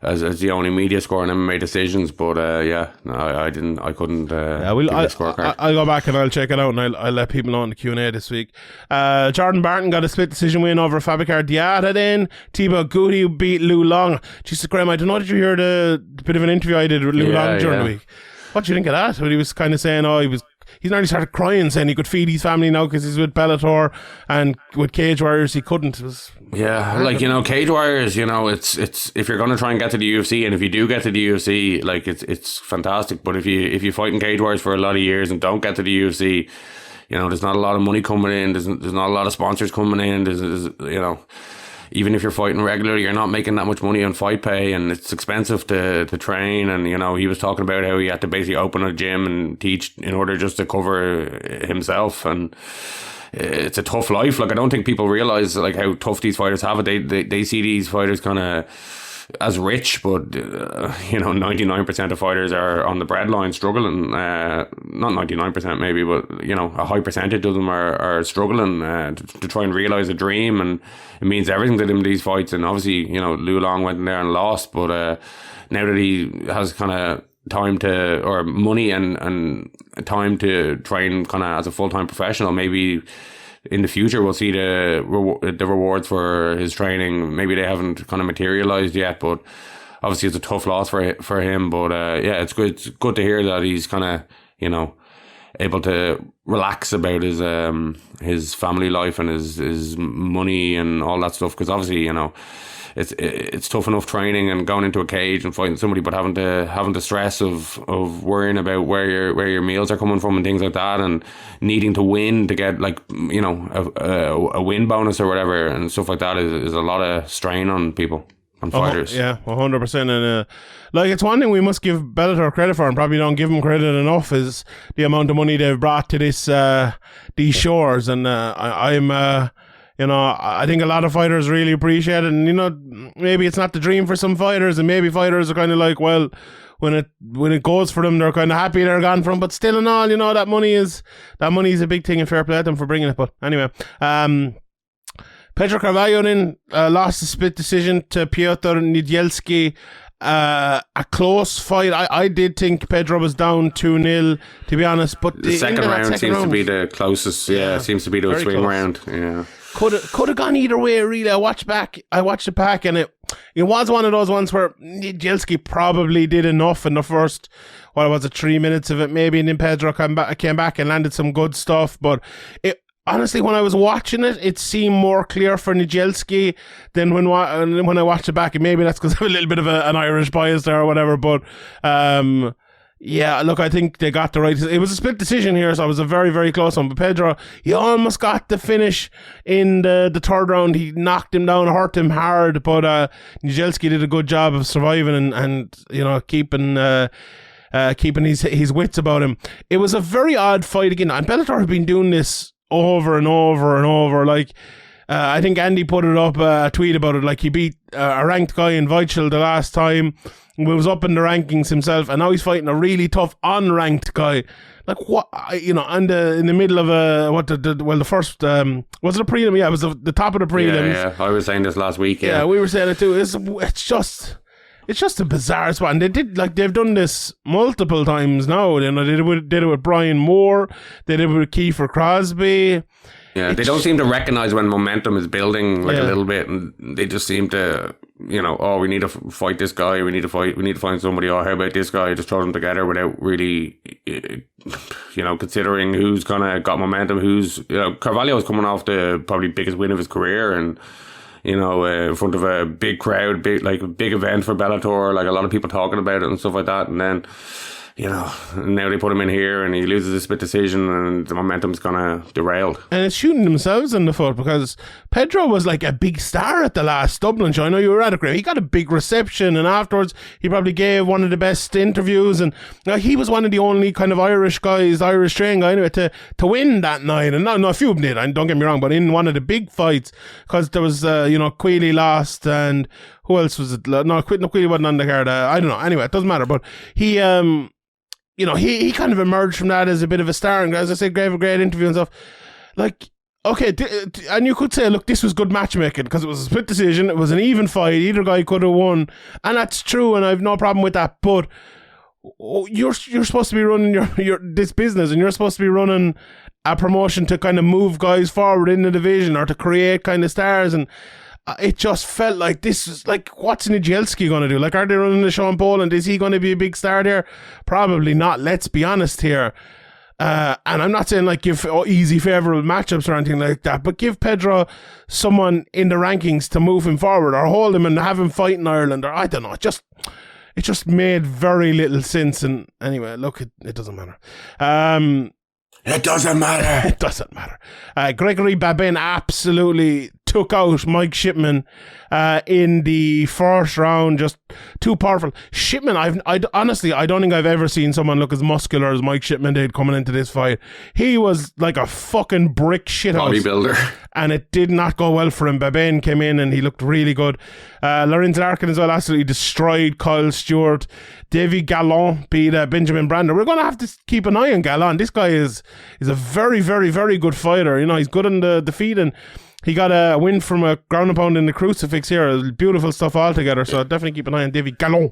as the only media score in MMA decisions. But I didn't. I couldn't. I'll go back and I'll check it out, and I'll let people know in the Q&A this week. Jordan Barton got a split decision win over Fabakar Diatta. Then Thibaut Gouti beat Liu Long. Jesus, Graham, I don't know, did you hear the bit of an interview I did with Liu Long during the week? What do you think of that? When he was kind of saying, he's nearly started crying, saying he could feed his family now because he's with Bellator, and with Cage Warriors he couldn't. Cage Warriors, it's if you're going to try and get to the UFC, and if you do get to the UFC, it's fantastic. But if you fight in Cage Warriors for a lot of years and don't get to the UFC, there's not a lot of money coming in. There's not a lot of sponsors coming in. There's even if you're fighting regularly, you're not making that much money on fight pay, and it's expensive to train. And he was talking about how he had to basically open a gym and teach in order just to cover himself. And it's a tough life. I don't think people realize how tough these fighters have it. They see these fighters kind of as rich, but 99% of fighters are on the breadline struggling. Not 99% maybe, but a high percentage of them are struggling to try and realize a dream, and it means everything to them, these fights. And obviously Liu Long went in there and lost, but now that he has kind of time to, or money and time to train kind of as a full-time professional, maybe in the future we'll see the rewards for his training. Maybe they haven't kind of materialized yet, but obviously it's a tough loss for him. But it's good to hear that he's kind of able to relax about his family life and his money and all that stuff, because obviously it's tough enough training and going into a cage and fighting somebody, but having the stress of worrying about where your meals are coming from and things like that, and needing to win to get a win bonus or whatever and stuff like that is a lot of strain on people, on fighters. Yeah, 100%. And it's one thing we must give Bellator credit for, and probably don't give them credit enough, is the amount of money they've brought to these shores. And I think a lot of fighters really appreciate it, and maybe it's not the dream for some fighters, and maybe fighters are kind of like, well, when it goes for them, they're kind of happy they're gone from. But still, and all, that money is a big thing, and fair play to them for bringing it. But anyway, Pedro Carvalho then lost a split decision to Piotr Niedzielski. A close fight. I did think Pedro was down 2-0, to be honest, but the second round seems to be the closest. Yeah, it seems to be the swing round. Yeah, could have gone either way, really. I watched it back, and it was one of those ones where Niedzielski probably did enough in the first, 3 minutes of it maybe, and then Pedro came back and landed some good stuff. But honestly, when I was watching it, it seemed more clear for Niedzielski than when I watched it back. And maybe that's because I have a little bit of an Irish bias there or whatever. But I think they got the right. It was a split decision here, so it was a very, very close one. But Pedro, he almost got the finish in the third round. He knocked him down, hurt him hard. But Niedzielski did a good job of surviving and keeping his wits about him. It was a very odd fight again. And Bellator have been doing this over and over and over. I think Andy put it up, a tweet about it. He beat a ranked guy in Weichel the last time. He was up in the rankings himself, and now he's fighting a really tough unranked guy. What, in the middle of the first, was it a prelim? Yeah, it was the top of the prelims. Yeah, I was saying this last week. Yeah, we were saying it too. It's just a bizarre spot, and they've done this multiple times now. They did it with Brian Moore. They did it with Kiefer Crosby. Yeah, they don't seem to recognize when momentum is building a little bit, and they just seem to, we need to fight this guy. We need to find somebody. Oh, how about this guy? Just throw them together without really, considering who's got momentum. Carvalho is coming off the probably biggest win of his career, and in front of a big crowd, big event for Bellator, a lot of people talking about it and stuff like that. And then you know, now they put him in here and he loses a split decision and the momentum's gonna derail. And it's shooting themselves in the foot because Pedro was like a big star at the last Dublin show. I know you were at it, Graham. He got a big reception, and afterwards he probably gave one of the best interviews, and he was one of the only kind of Irish trained guy anyway, to win that night. And no, a few of them did, and don't get me wrong, but in one of the big fights, because there was Queally lost, and who else was it? No, Queally wasn't on the card. I don't know. Anyway, it doesn't matter. But he he kind of emerged from that as a bit of a star, and as I said, gave a great interview and stuff. Like, okay, and you could say, look, this was good matchmaking because it was a split decision, it was an even fight, either guy could have won, and that's true, and I have no problem with that. But you're supposed to be running your this business, and you're supposed to be running a promotion to kind of move guys forward in the division or to create kind of stars, and it just felt like this is like, what's Nijelski going to do? Like, are they running the show in Poland? Is he going to be a big star there? Probably not. Let's be honest here. And I'm not saying like give easy favourable matchups or anything like that, but give Pedro someone in the rankings to move him forward, or hold him and have him fight in Ireland, or I don't know. It just made very little sense. And anyway, look, it doesn't matter. It doesn't matter. It doesn't matter. Gregory Babin absolutely took out Mike Shipman in the first round. Just too powerful. Shipman, I honestly, I don't think I've ever seen someone look as muscular as Mike Shipman did coming into this fight. He was like a fucking brick shithouse. Bodybuilder. And it did not go well for him. Babin came in and he looked really good. Lorenz Larkin as well absolutely destroyed Kyle Stewart. Davy Gallon beat Benjamin Brander. We're going to have to keep an eye on Gallon. This guy is a very, very, very good fighter. You know, he's good on the feet, and he got a win from a ground and pound in the crucifix here. Beautiful stuff altogether. So definitely keep an eye on Davy Gallon.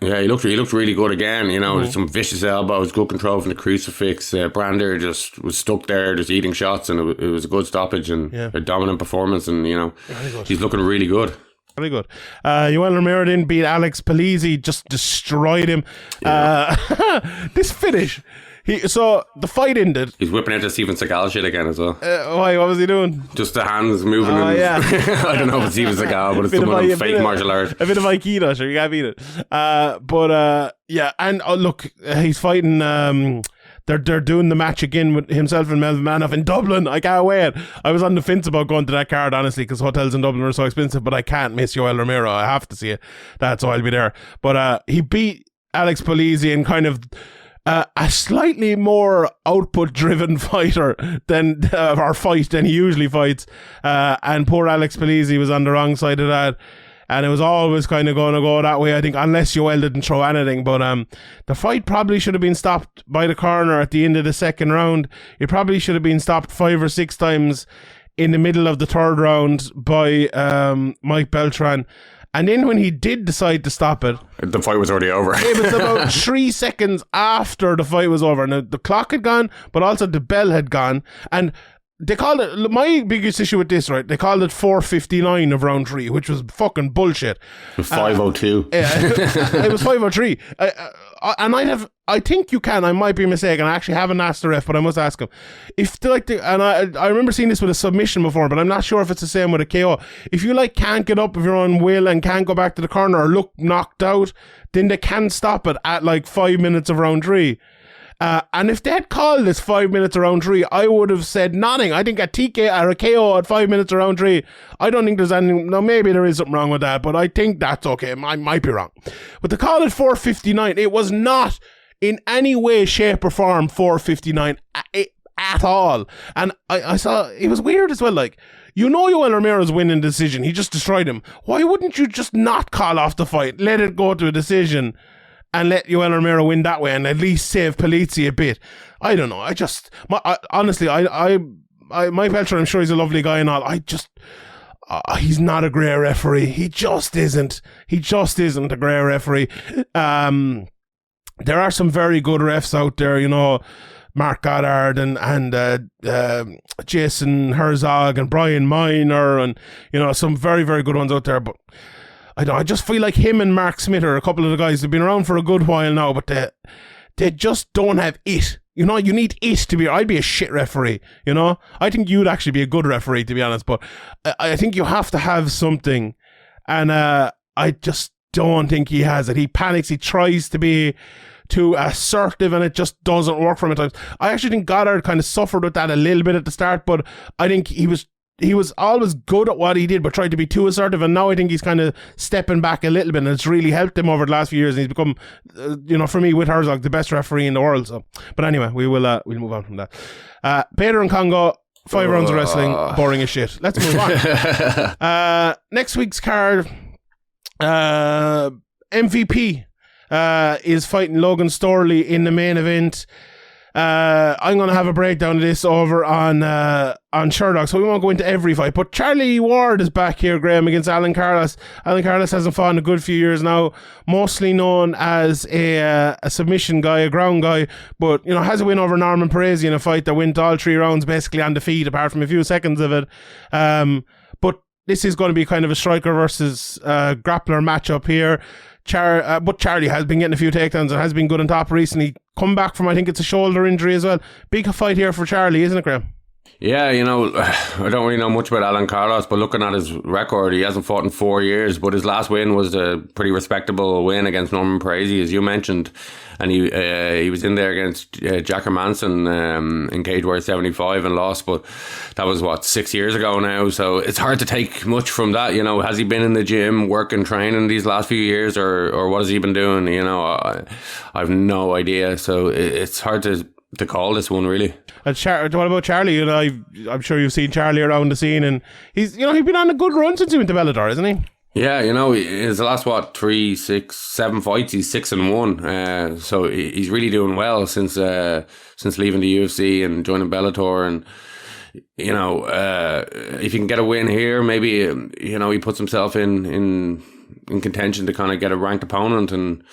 Yeah, he looked really good again. You know, some vicious elbows, good control from the crucifix. Brander just was stuck there, just eating shots, and it was a good stoppage and a dominant performance. And you know, he's looking really good. Very good. Yoel Romero didn't beat Alex Polizzi, just destroyed him. Yeah. This finish. So the fight ended. He's whipping out the Steven Seagal shit again as well. Why? What was he doing? Just the hands moving. Yeah. I don't know if it's Steven Seagal, but it's some of them fake martial art. A bit of Aikido, sure, you can't beat it. Yeah, and look, he's fighting. They're doing the match again with himself and Melvin Manoff in Dublin. I can't wait. I was on the fence about going to that card, honestly, because hotels in Dublin are so expensive, but I can't miss Yoel Romero. I have to see it. That's why I'll be there. But he beat Alex Polizzi in kind of a slightly more output-driven fighter than he usually fights. And poor Alex Polizzi was on the wrong side of that. And it was always kind of going to go that way, I think, unless Yoel didn't throw anything. But the fight probably should have been stopped by the corner at the end of the second round. It probably should have been stopped 5 or 6 times in the middle of the third round by Mike Beltran. And then when he did decide to stop it, the fight was already over. It was about 3 seconds after the fight was over. Now, the clock had gone, but also the bell had gone. And they called it, my biggest issue with this, right, they called it 4:59 of round 3, which was fucking bullshit. 5:02. It was 5:03. And I think you can, I might be mistaken, I actually haven't asked the ref, but I must ask him. I remember seeing this with a submission before, but I'm not sure if it's the same with a KO. If you can't get up of your own will and can't go back to the corner or look knocked out, then they can stop it at 5 minutes of round 3. And if they had called this 5 minutes around 3, I would have said nothing. I think a TK or a KO at 5 minutes around 3, I don't think there's anything. No, maybe there is something wrong with that, but I think that's okay. I might be wrong. But to call it 4:59, it was not in any way, shape, or form 4:59 at all. And I saw it was weird as well. Yoel Romero's winning decision. He just destroyed him. Why wouldn't you just not call off the fight? Let it go to a decision and let Yoel Romero win that way and at least save Polizzi a bit. I don't know. Honestly, Mike Beltran, I'm sure he's a lovely guy and all. He's not a great referee. He just isn't. He just isn't a great referee. There are some very good refs out there, Mark Goddard and Jason Herzog and Brian Miner and, some very, very good ones out there. But I just feel like him and Mark Smith are a couple of the guys who've been around for a good while now, but they just don't have it. You need it to be. I'd be a shit referee, I think you'd actually be a good referee, to be honest, but I think you have to have something, and I just don't think he has it. He panics, he tries to be too assertive, and it just doesn't work for him at times. I actually think Goddard kind of suffered with that a little bit at the start, but I think he was always good at what he did, but tried to be too assertive, and now I think he's kind of stepping back a little bit, and it's really helped him over the last few years, and he's become, for me, with Herzog, the best referee in the world. So, but anyway, we'll move on from that. Bader and Congo, 5 rounds of wrestling, boring as shit. Let's move on. Next week's card, MVP is fighting Logan Storley in the main event. I'm going to have a breakdown of this over on Sherdog, so we won't go into every fight, but Charlie Ward is back here, Graham, against Alan Carlos. Alan Carlos hasn't fought in a good few years now, mostly known as a submission guy, a ground guy, but has a win over Norman Paresi in a fight that went all 3 rounds basically on defeat apart from a few seconds of it. But this is going to be kind of a striker versus grappler matchup here. But Charlie has been getting a few takedowns and has been good on top recently. Come back from, I think it's a shoulder injury as well. Big fight here for Charlie, isn't it, Graham? Yeah, I don't really know much about Alan Carlos, but looking at his record, he hasn't fought in 4 years, but his last win was a pretty respectable win against Norman Paresi, as you mentioned, and he was in there against Jack Manson in Cage Warriors 75 and lost, but that was 6 years ago now, so it's hard to take much from that. Has he been in the gym working, training these last few years, or what has he been doing? I've no idea, so it's hard to call this one, really. What about Charlie? I'm sure you've seen Charlie around the scene, and he's been on a good run since he went to Bellator, isn't he? Yeah, his last 3, 6, 7 fights, he's 6-1. So he's really doing well since leaving the UFC and joining Bellator, and if he can get a win here, maybe he puts himself in contention to kind of get a ranked opponent and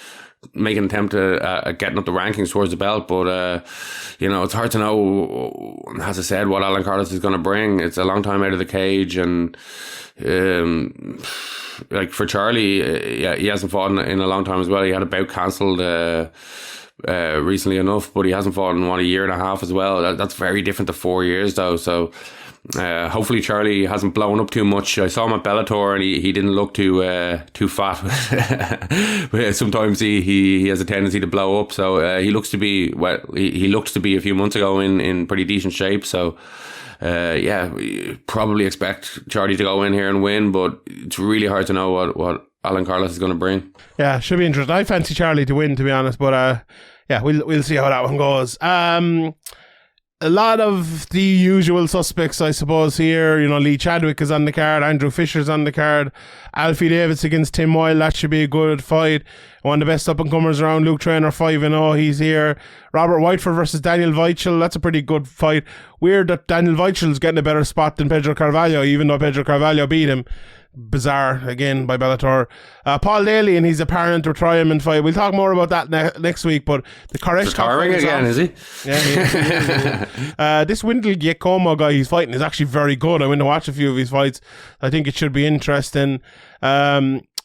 make an attempt at getting up the rankings towards the belt, but it's hard to know, as I said, what Alan Carlos is going to bring. It's a long time out of the cage, and for Charlie, he hasn't fought in a long time as well. He had a bout cancelled recently enough, but he hasn't fought in a year and a half as well. That's very different to 4 years though, so hopefully Charlie hasn't blown up too much. I saw him at Bellator and he didn't look too fat. Sometimes he has a tendency to blow up, so he looks to be he looked to be a few months ago in pretty decent shape, so probably expect Charlie to go in here and win, but it's really hard to know what Alan Carlos is going to bring. Yeah, should be interesting. I fancy Charlie to win, to be honest, but we'll see how that one goes. A lot of the usual suspects, I suppose, here. Lee Chadwick is on the card, Andrew Fisher's on the card, Alfie Davis against Tim Moyle, that should be a good fight. One of the best up-and-comers around, Luke Traynor, 5-0, he's here. Robert Whiteford versus Daniel Weichel, that's a pretty good fight. Weird that Daniel Weichel's getting a better spot than Pedro Carvalho, even though Pedro Carvalho beat him. Bizarre, again, by Bellator. Paul Daly and his apparent retirement fight. We'll talk more about that next week, but the Koreshkov again, is he? Yeah, he is. This Wendell Giacomo guy he's fighting is actually very good. I went to watch a few of his fights. I think it should be interesting.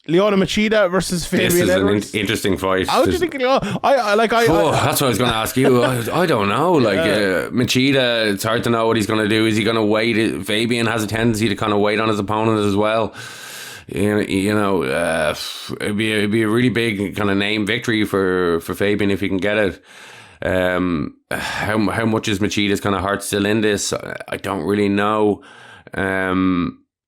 Leona Machida versus Fabian Edwards. This is an interesting fight. How do you think? That's what I was going to ask you. I don't know. Machida, it's hard to know what he's going to do. Is he going to wait? Fabian has a tendency to kind of wait on his opponent as well. It'd be a really big kind of name victory for Fabian if he can get it. How much is Machida's kind of heart still in this? I don't really know.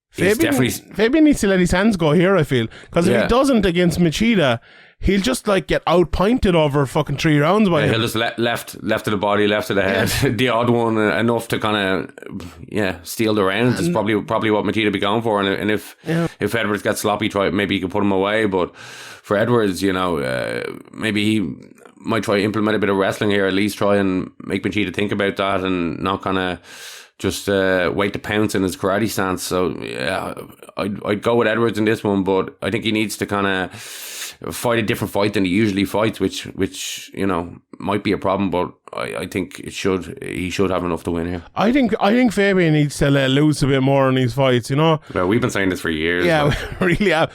Fabian needs to let his hands go here, I feel, because if he doesn't against Machida, he'll just get out-pointed over fucking 3 rounds by him. He'll just left of the body, left of the head, the odd one, enough to kind of steal the rounds. It's probably what Machida be going for, and if Edwards gets sloppy, maybe he can put him away. But for Edwards, maybe he might try to implement a bit of wrestling here, at least try and make Machida think about that and not kind of just wait to pounce in his karate stance. So I'd go with Edwards in this one, but I think he needs to kind of fight a different fight than he usually fights, which might be a problem, but I think he should have enough to win here. I think Fabian needs to let loose a bit more in these fights, Well, we've been saying this for years. Yeah, we really have.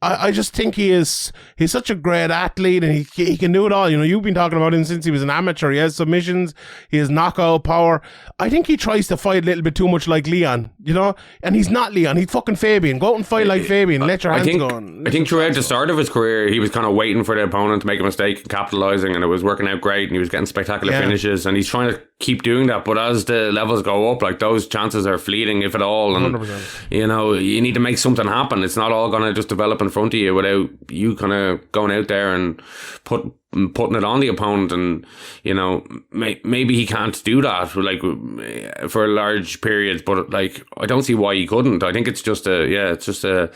I just think he's such a great athlete, and he can do it all. You've been talking about him since he was an amateur. He has submissions, he has knockout power. I think he tries to fight a little bit too much like Leon, and he's not Leon. He's fucking Fabian. Go out and fight like Fabian. Let your hands go. I think throughout the start of his career, he was kind of waiting for the opponent to make a mistake and capitalising, and it was working out great, and he was getting spectacular finishes, and he's trying to keep doing that. But as the levels go up, like, those chances are fleeting, if at all. And 100%. you need to make something happen. It's not all going to just develop in front of you without you kind of going out there and putting it on the opponent. And maybe he can't do that like for large periods, but like, I don't see why he couldn't. I think it's just a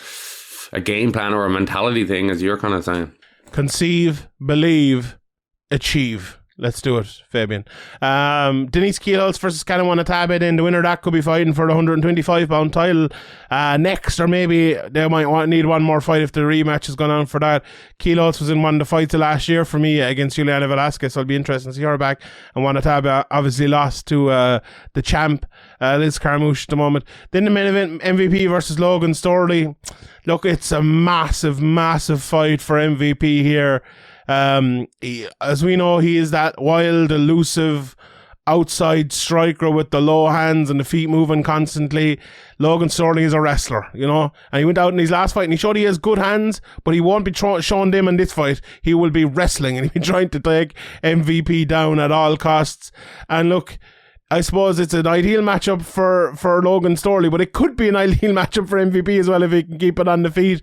game plan or a mentality thing, as you're kind of saying. Conceive, believe, achieve. Let's do it, Fabian. Denise Keelos versus Canon Wanatabe, then the winner of that could be fighting for the 125-pound title next, or maybe they might need one more fight if the rematch is going on for that. Keelos was in one of the fights of last year for me against Juliana Velasquez, so it'll be interesting to see her back. And Wanatabe obviously lost to the champ, Liz Carmouche, at the moment. Then the main event, MVP versus Logan Storley. Look, it's a massive, massive fight for MVP here. As we know, he is that wild, elusive outside striker with the low hands and the feet moving constantly. Logan Storley is a wrestler, and he went out in his last fight and he showed he has good hands, but he won't be showing them in this fight. He will be wrestling, and he'll be trying to take MVP down at all costs. And look, I suppose it's an ideal matchup for Logan Storley, but it could be an ideal matchup for MVP as well if he can keep it on the feet.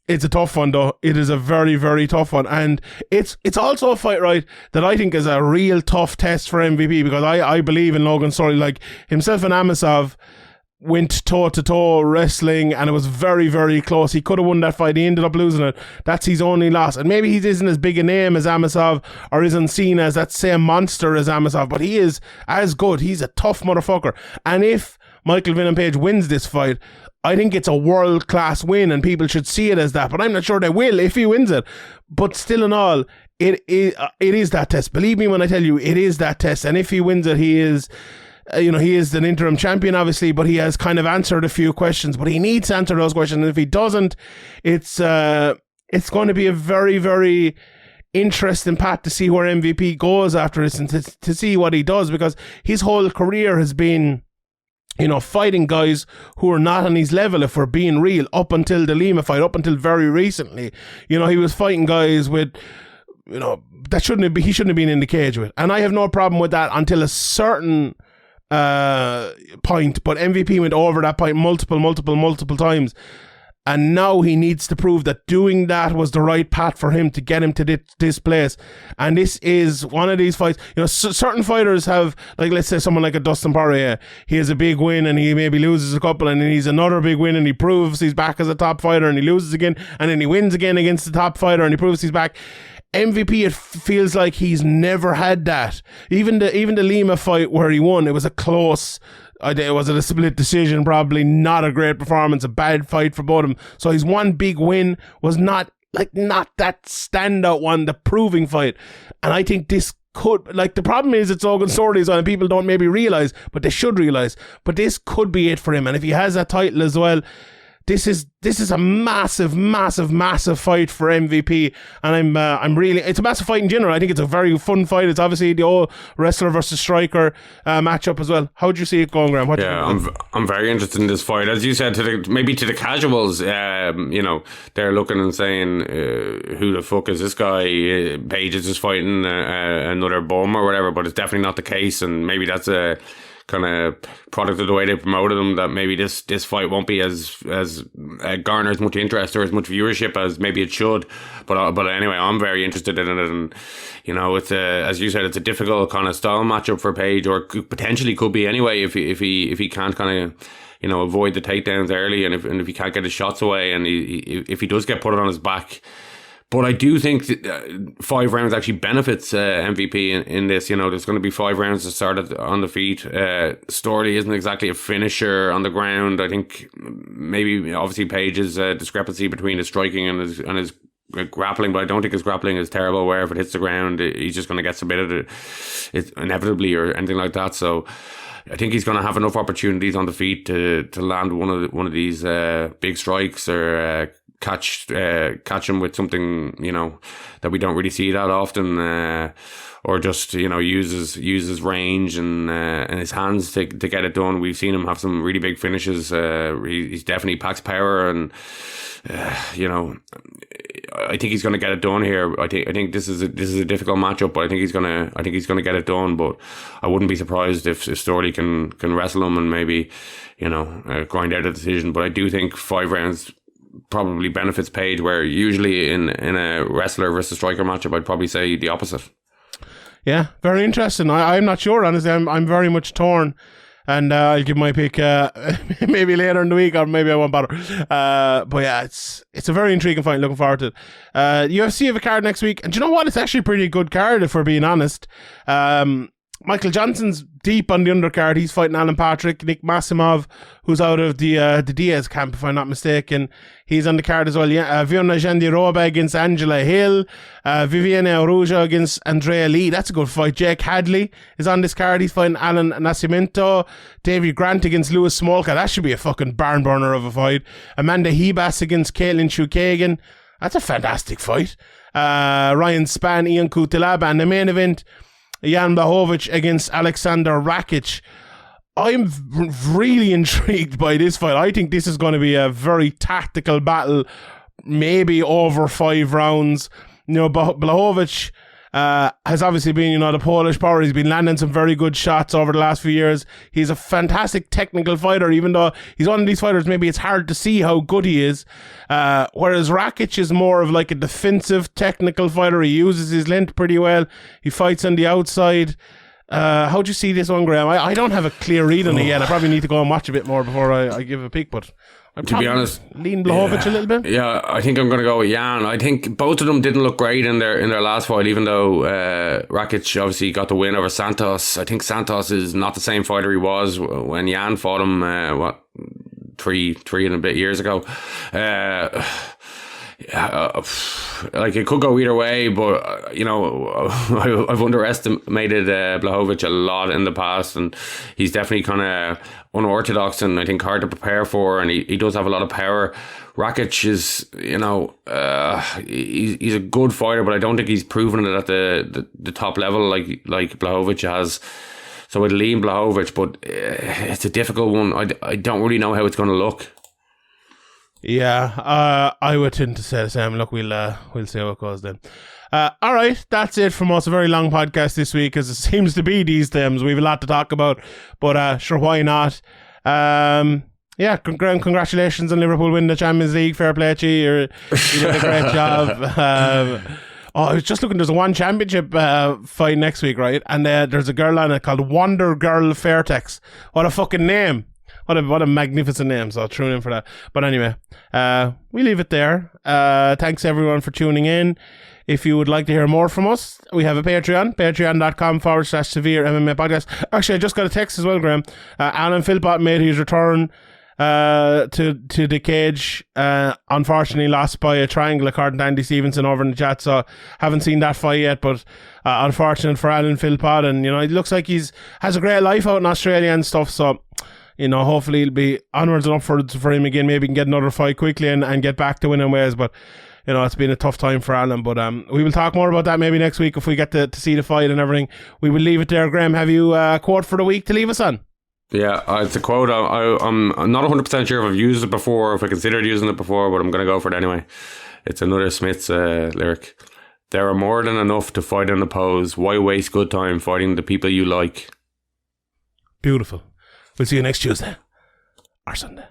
It's a tough one, though. It is a very, very tough one. And it's also a fight, right, that I think is a real tough test for MVP, because I believe in Logan Storley. Like, himself and Amosov went toe-to-toe wrestling, and it was very, very close. He could have won that fight. He ended up losing it. That's his only loss. And maybe he isn't as big a name as Amosov, or isn't seen as that same monster as Amosov, but he is as good. He's a tough motherfucker. And if Michael Venom Page wins this fight, I think it's a world-class win, and people should see it as that. But I'm not sure they will if he wins it. But still in all, it is that test. Believe me when I tell you, it is that test. And if he wins it, he is... he is an interim champion, obviously, but he has kind of answered a few questions. But he needs to answer those questions. And if he doesn't, it's going to be a very, very interesting path to see where MVP goes after this, and to see what he does, because his whole career has been, fighting guys who are not on his level, if we're being real, up until the Lima fight, up until very recently. He was fighting guys with, he shouldn't have been in the cage with. And I have no problem with that until a certain point, but MVP went over that point multiple times, and now he needs to prove that doing that was the right path for him to get him to this place. And this is one of these fights. Certain fighters have, like, let's say someone like a Dustin Poirier, he has a big win and he maybe loses a couple, and then he's another big win and he proves he's back as a top fighter, and he loses again, and then he wins again against the top fighter and he proves he's back. MVP, it feels like he's never had that. Even the Lima fight where he won, it was a close, it was a split decision, probably not a great performance, a bad fight for both of them. So his one big win was not that standout one, the proving fight. And I think this could, like, the problem is it's Logan Storley's on, and people don't maybe realise, but they should realise. But this could be it for him. And if he has that title as well, this is a massive fight for MVP, and I'm really, it's a massive fight in general. I think it's a very fun fight. It's obviously the old wrestler versus striker matchup as well. How do you see it going, Graham? I'm very interested in this fight. As you said, to the casuals, they're looking and saying, who the fuck is this guy? Page is just fighting another bum or whatever, but it's definitely not the case, and maybe that's a kind of product of the way they promoted him, that maybe this fight won't be as garner as much interest or as much viewership as maybe it should. But anyway, I'm very interested in it, and it's as you said, it's a difficult kind of style matchup for Page, or potentially could be anyway if he can't kind of avoid the takedowns early, and if he can't get his shots away, and if he does get put on his back. But I do think that 5 rounds actually benefits MVP in this. There's going to be 5 rounds to start on the feet. Storley isn't exactly a finisher on the ground. I think maybe obviously Page's discrepancy between his striking and his grappling, but I don't think his grappling is terrible. Where if it hits the ground, he's just going to get submitted inevitably or anything like that. So I think he's going to have enough opportunities on the feet to land one of these big strikes or catch him with something, you know, that we don't really see that often, or just, you know, uses range and his hands to get it done. We've seen him have some really big finishes. He's definitely packs power, and you know, I think he's going to get it done here. I think this is a difficult matchup, but I think he's going to get it done. But I wouldn't be surprised if Storley can wrestle him and maybe, you know, grind out a decision. But I do think 5 rounds probably benefits Page, where usually in a wrestler versus striker matchup, I'd probably say the opposite. Yeah, very interesting. I'm not sure, honestly. I'm very much torn. And I'll give my pick maybe later in the week, or maybe I won't bother. But yeah, it's a very intriguing fight. Looking forward to it. UFC have a card next week. And do you know what? It's actually a pretty good card, if we're being honest. Michael Johnson's deep on the undercard. He's fighting Alan Patrick. Nick Massimov, who's out of the Diaz camp, if I'm not mistaken. He's on the card as well. Yeah, Viona Jandiroba against Angela Hill. Viviane Araujo against Andrea Lee. That's a good fight. Jake Hadley is on this card. He's fighting Alan Nascimento. Davey Grant against Lewis Smolka. That should be a fucking barn burner of a fight. Amanda Hebas against Caitlin Chukagan. That's a fantastic fight. Ryan Spann, Ian Kutalaba. And the main event, Jan Blachowicz against Alexander Rakic. I'm really intrigued by this fight. I think this is going to be a very tactical battle, maybe over 5 rounds. You know, Blachowicz has obviously been, you know, the Polish power. He's been landing some very good shots over the last few years. He's a fantastic technical fighter, even though he's one of these fighters, maybe it's hard to see how good he is. Whereas Rakic is more of like a defensive technical fighter. He uses his length pretty well. He fights on the outside. How do you see this one, Graham? I don't have a clear read on it yet. I probably need to go and watch a bit more before I give a pick, but I'm to be honest, lean Blachowicz a little bit. Yeah, I think I'm going to go with Jan. I think both of them didn't look great in their last fight, even though Rakic obviously got the win over Santos. I think Santos is not the same fighter he was when Jan fought him, three and a bit years ago. Like, it could go either way, but you know, I've underestimated Blachowicz a lot in the past, and he's definitely kind of unorthodox and I think hard to prepare for, and he does have a lot of power. Rakic is, you know, he's a good fighter, but I don't think he's proven it at the top level like Blachowicz has. So I'd lean Blachowicz, but it's a difficult one. I don't really know how it's going to look. Yeah, I would tend to say the same. Look, we'll see how it goes then. All right, that's it from us. A very long podcast this week, as it seems to be these times. We have a lot to talk about, but sure, why not? Yeah, congratulations on Liverpool winning the Champions League. Fair play to you. You did a great job. I was just looking. There's a one championship fight next week, right? And there's a girl on it called Wonder Girl Fairtex. What a fucking name! What a magnificent name. So I'll tune in for that. But anyway, we leave it there. Thanks everyone for tuning in. If you would like to hear more from us, we have a Patreon, patreon.com/SevereMMA podcast. Actually, I just got a text as well, Graham. Alan Philpott made his return to the cage. Unfortunately lost by a triangle, according to Andy Stevenson over in the chat. So haven't seen that fight yet, but unfortunate for Alan Philpott. And, you know, it looks like has a great life out in Australia and stuff. So, you know, hopefully it'll be onwards and upwards for him again. Maybe he can get another fight quickly and get back to winning ways. But, you know, it's been a tough time for Alan. But we will talk more about that maybe next week if we get to see the fight and everything. We will leave it there. Graham, have you a quote for the week to leave us on? Yeah, it's a quote. I'm not 100% sure if I've used it before, or if I considered using it before, but I'm going to go for it anyway. It's another Smith's lyric. There are more than enough to fight and oppose. Why waste good time fighting the people you like? Beautiful. We'll see you next Tuesday or Sunday.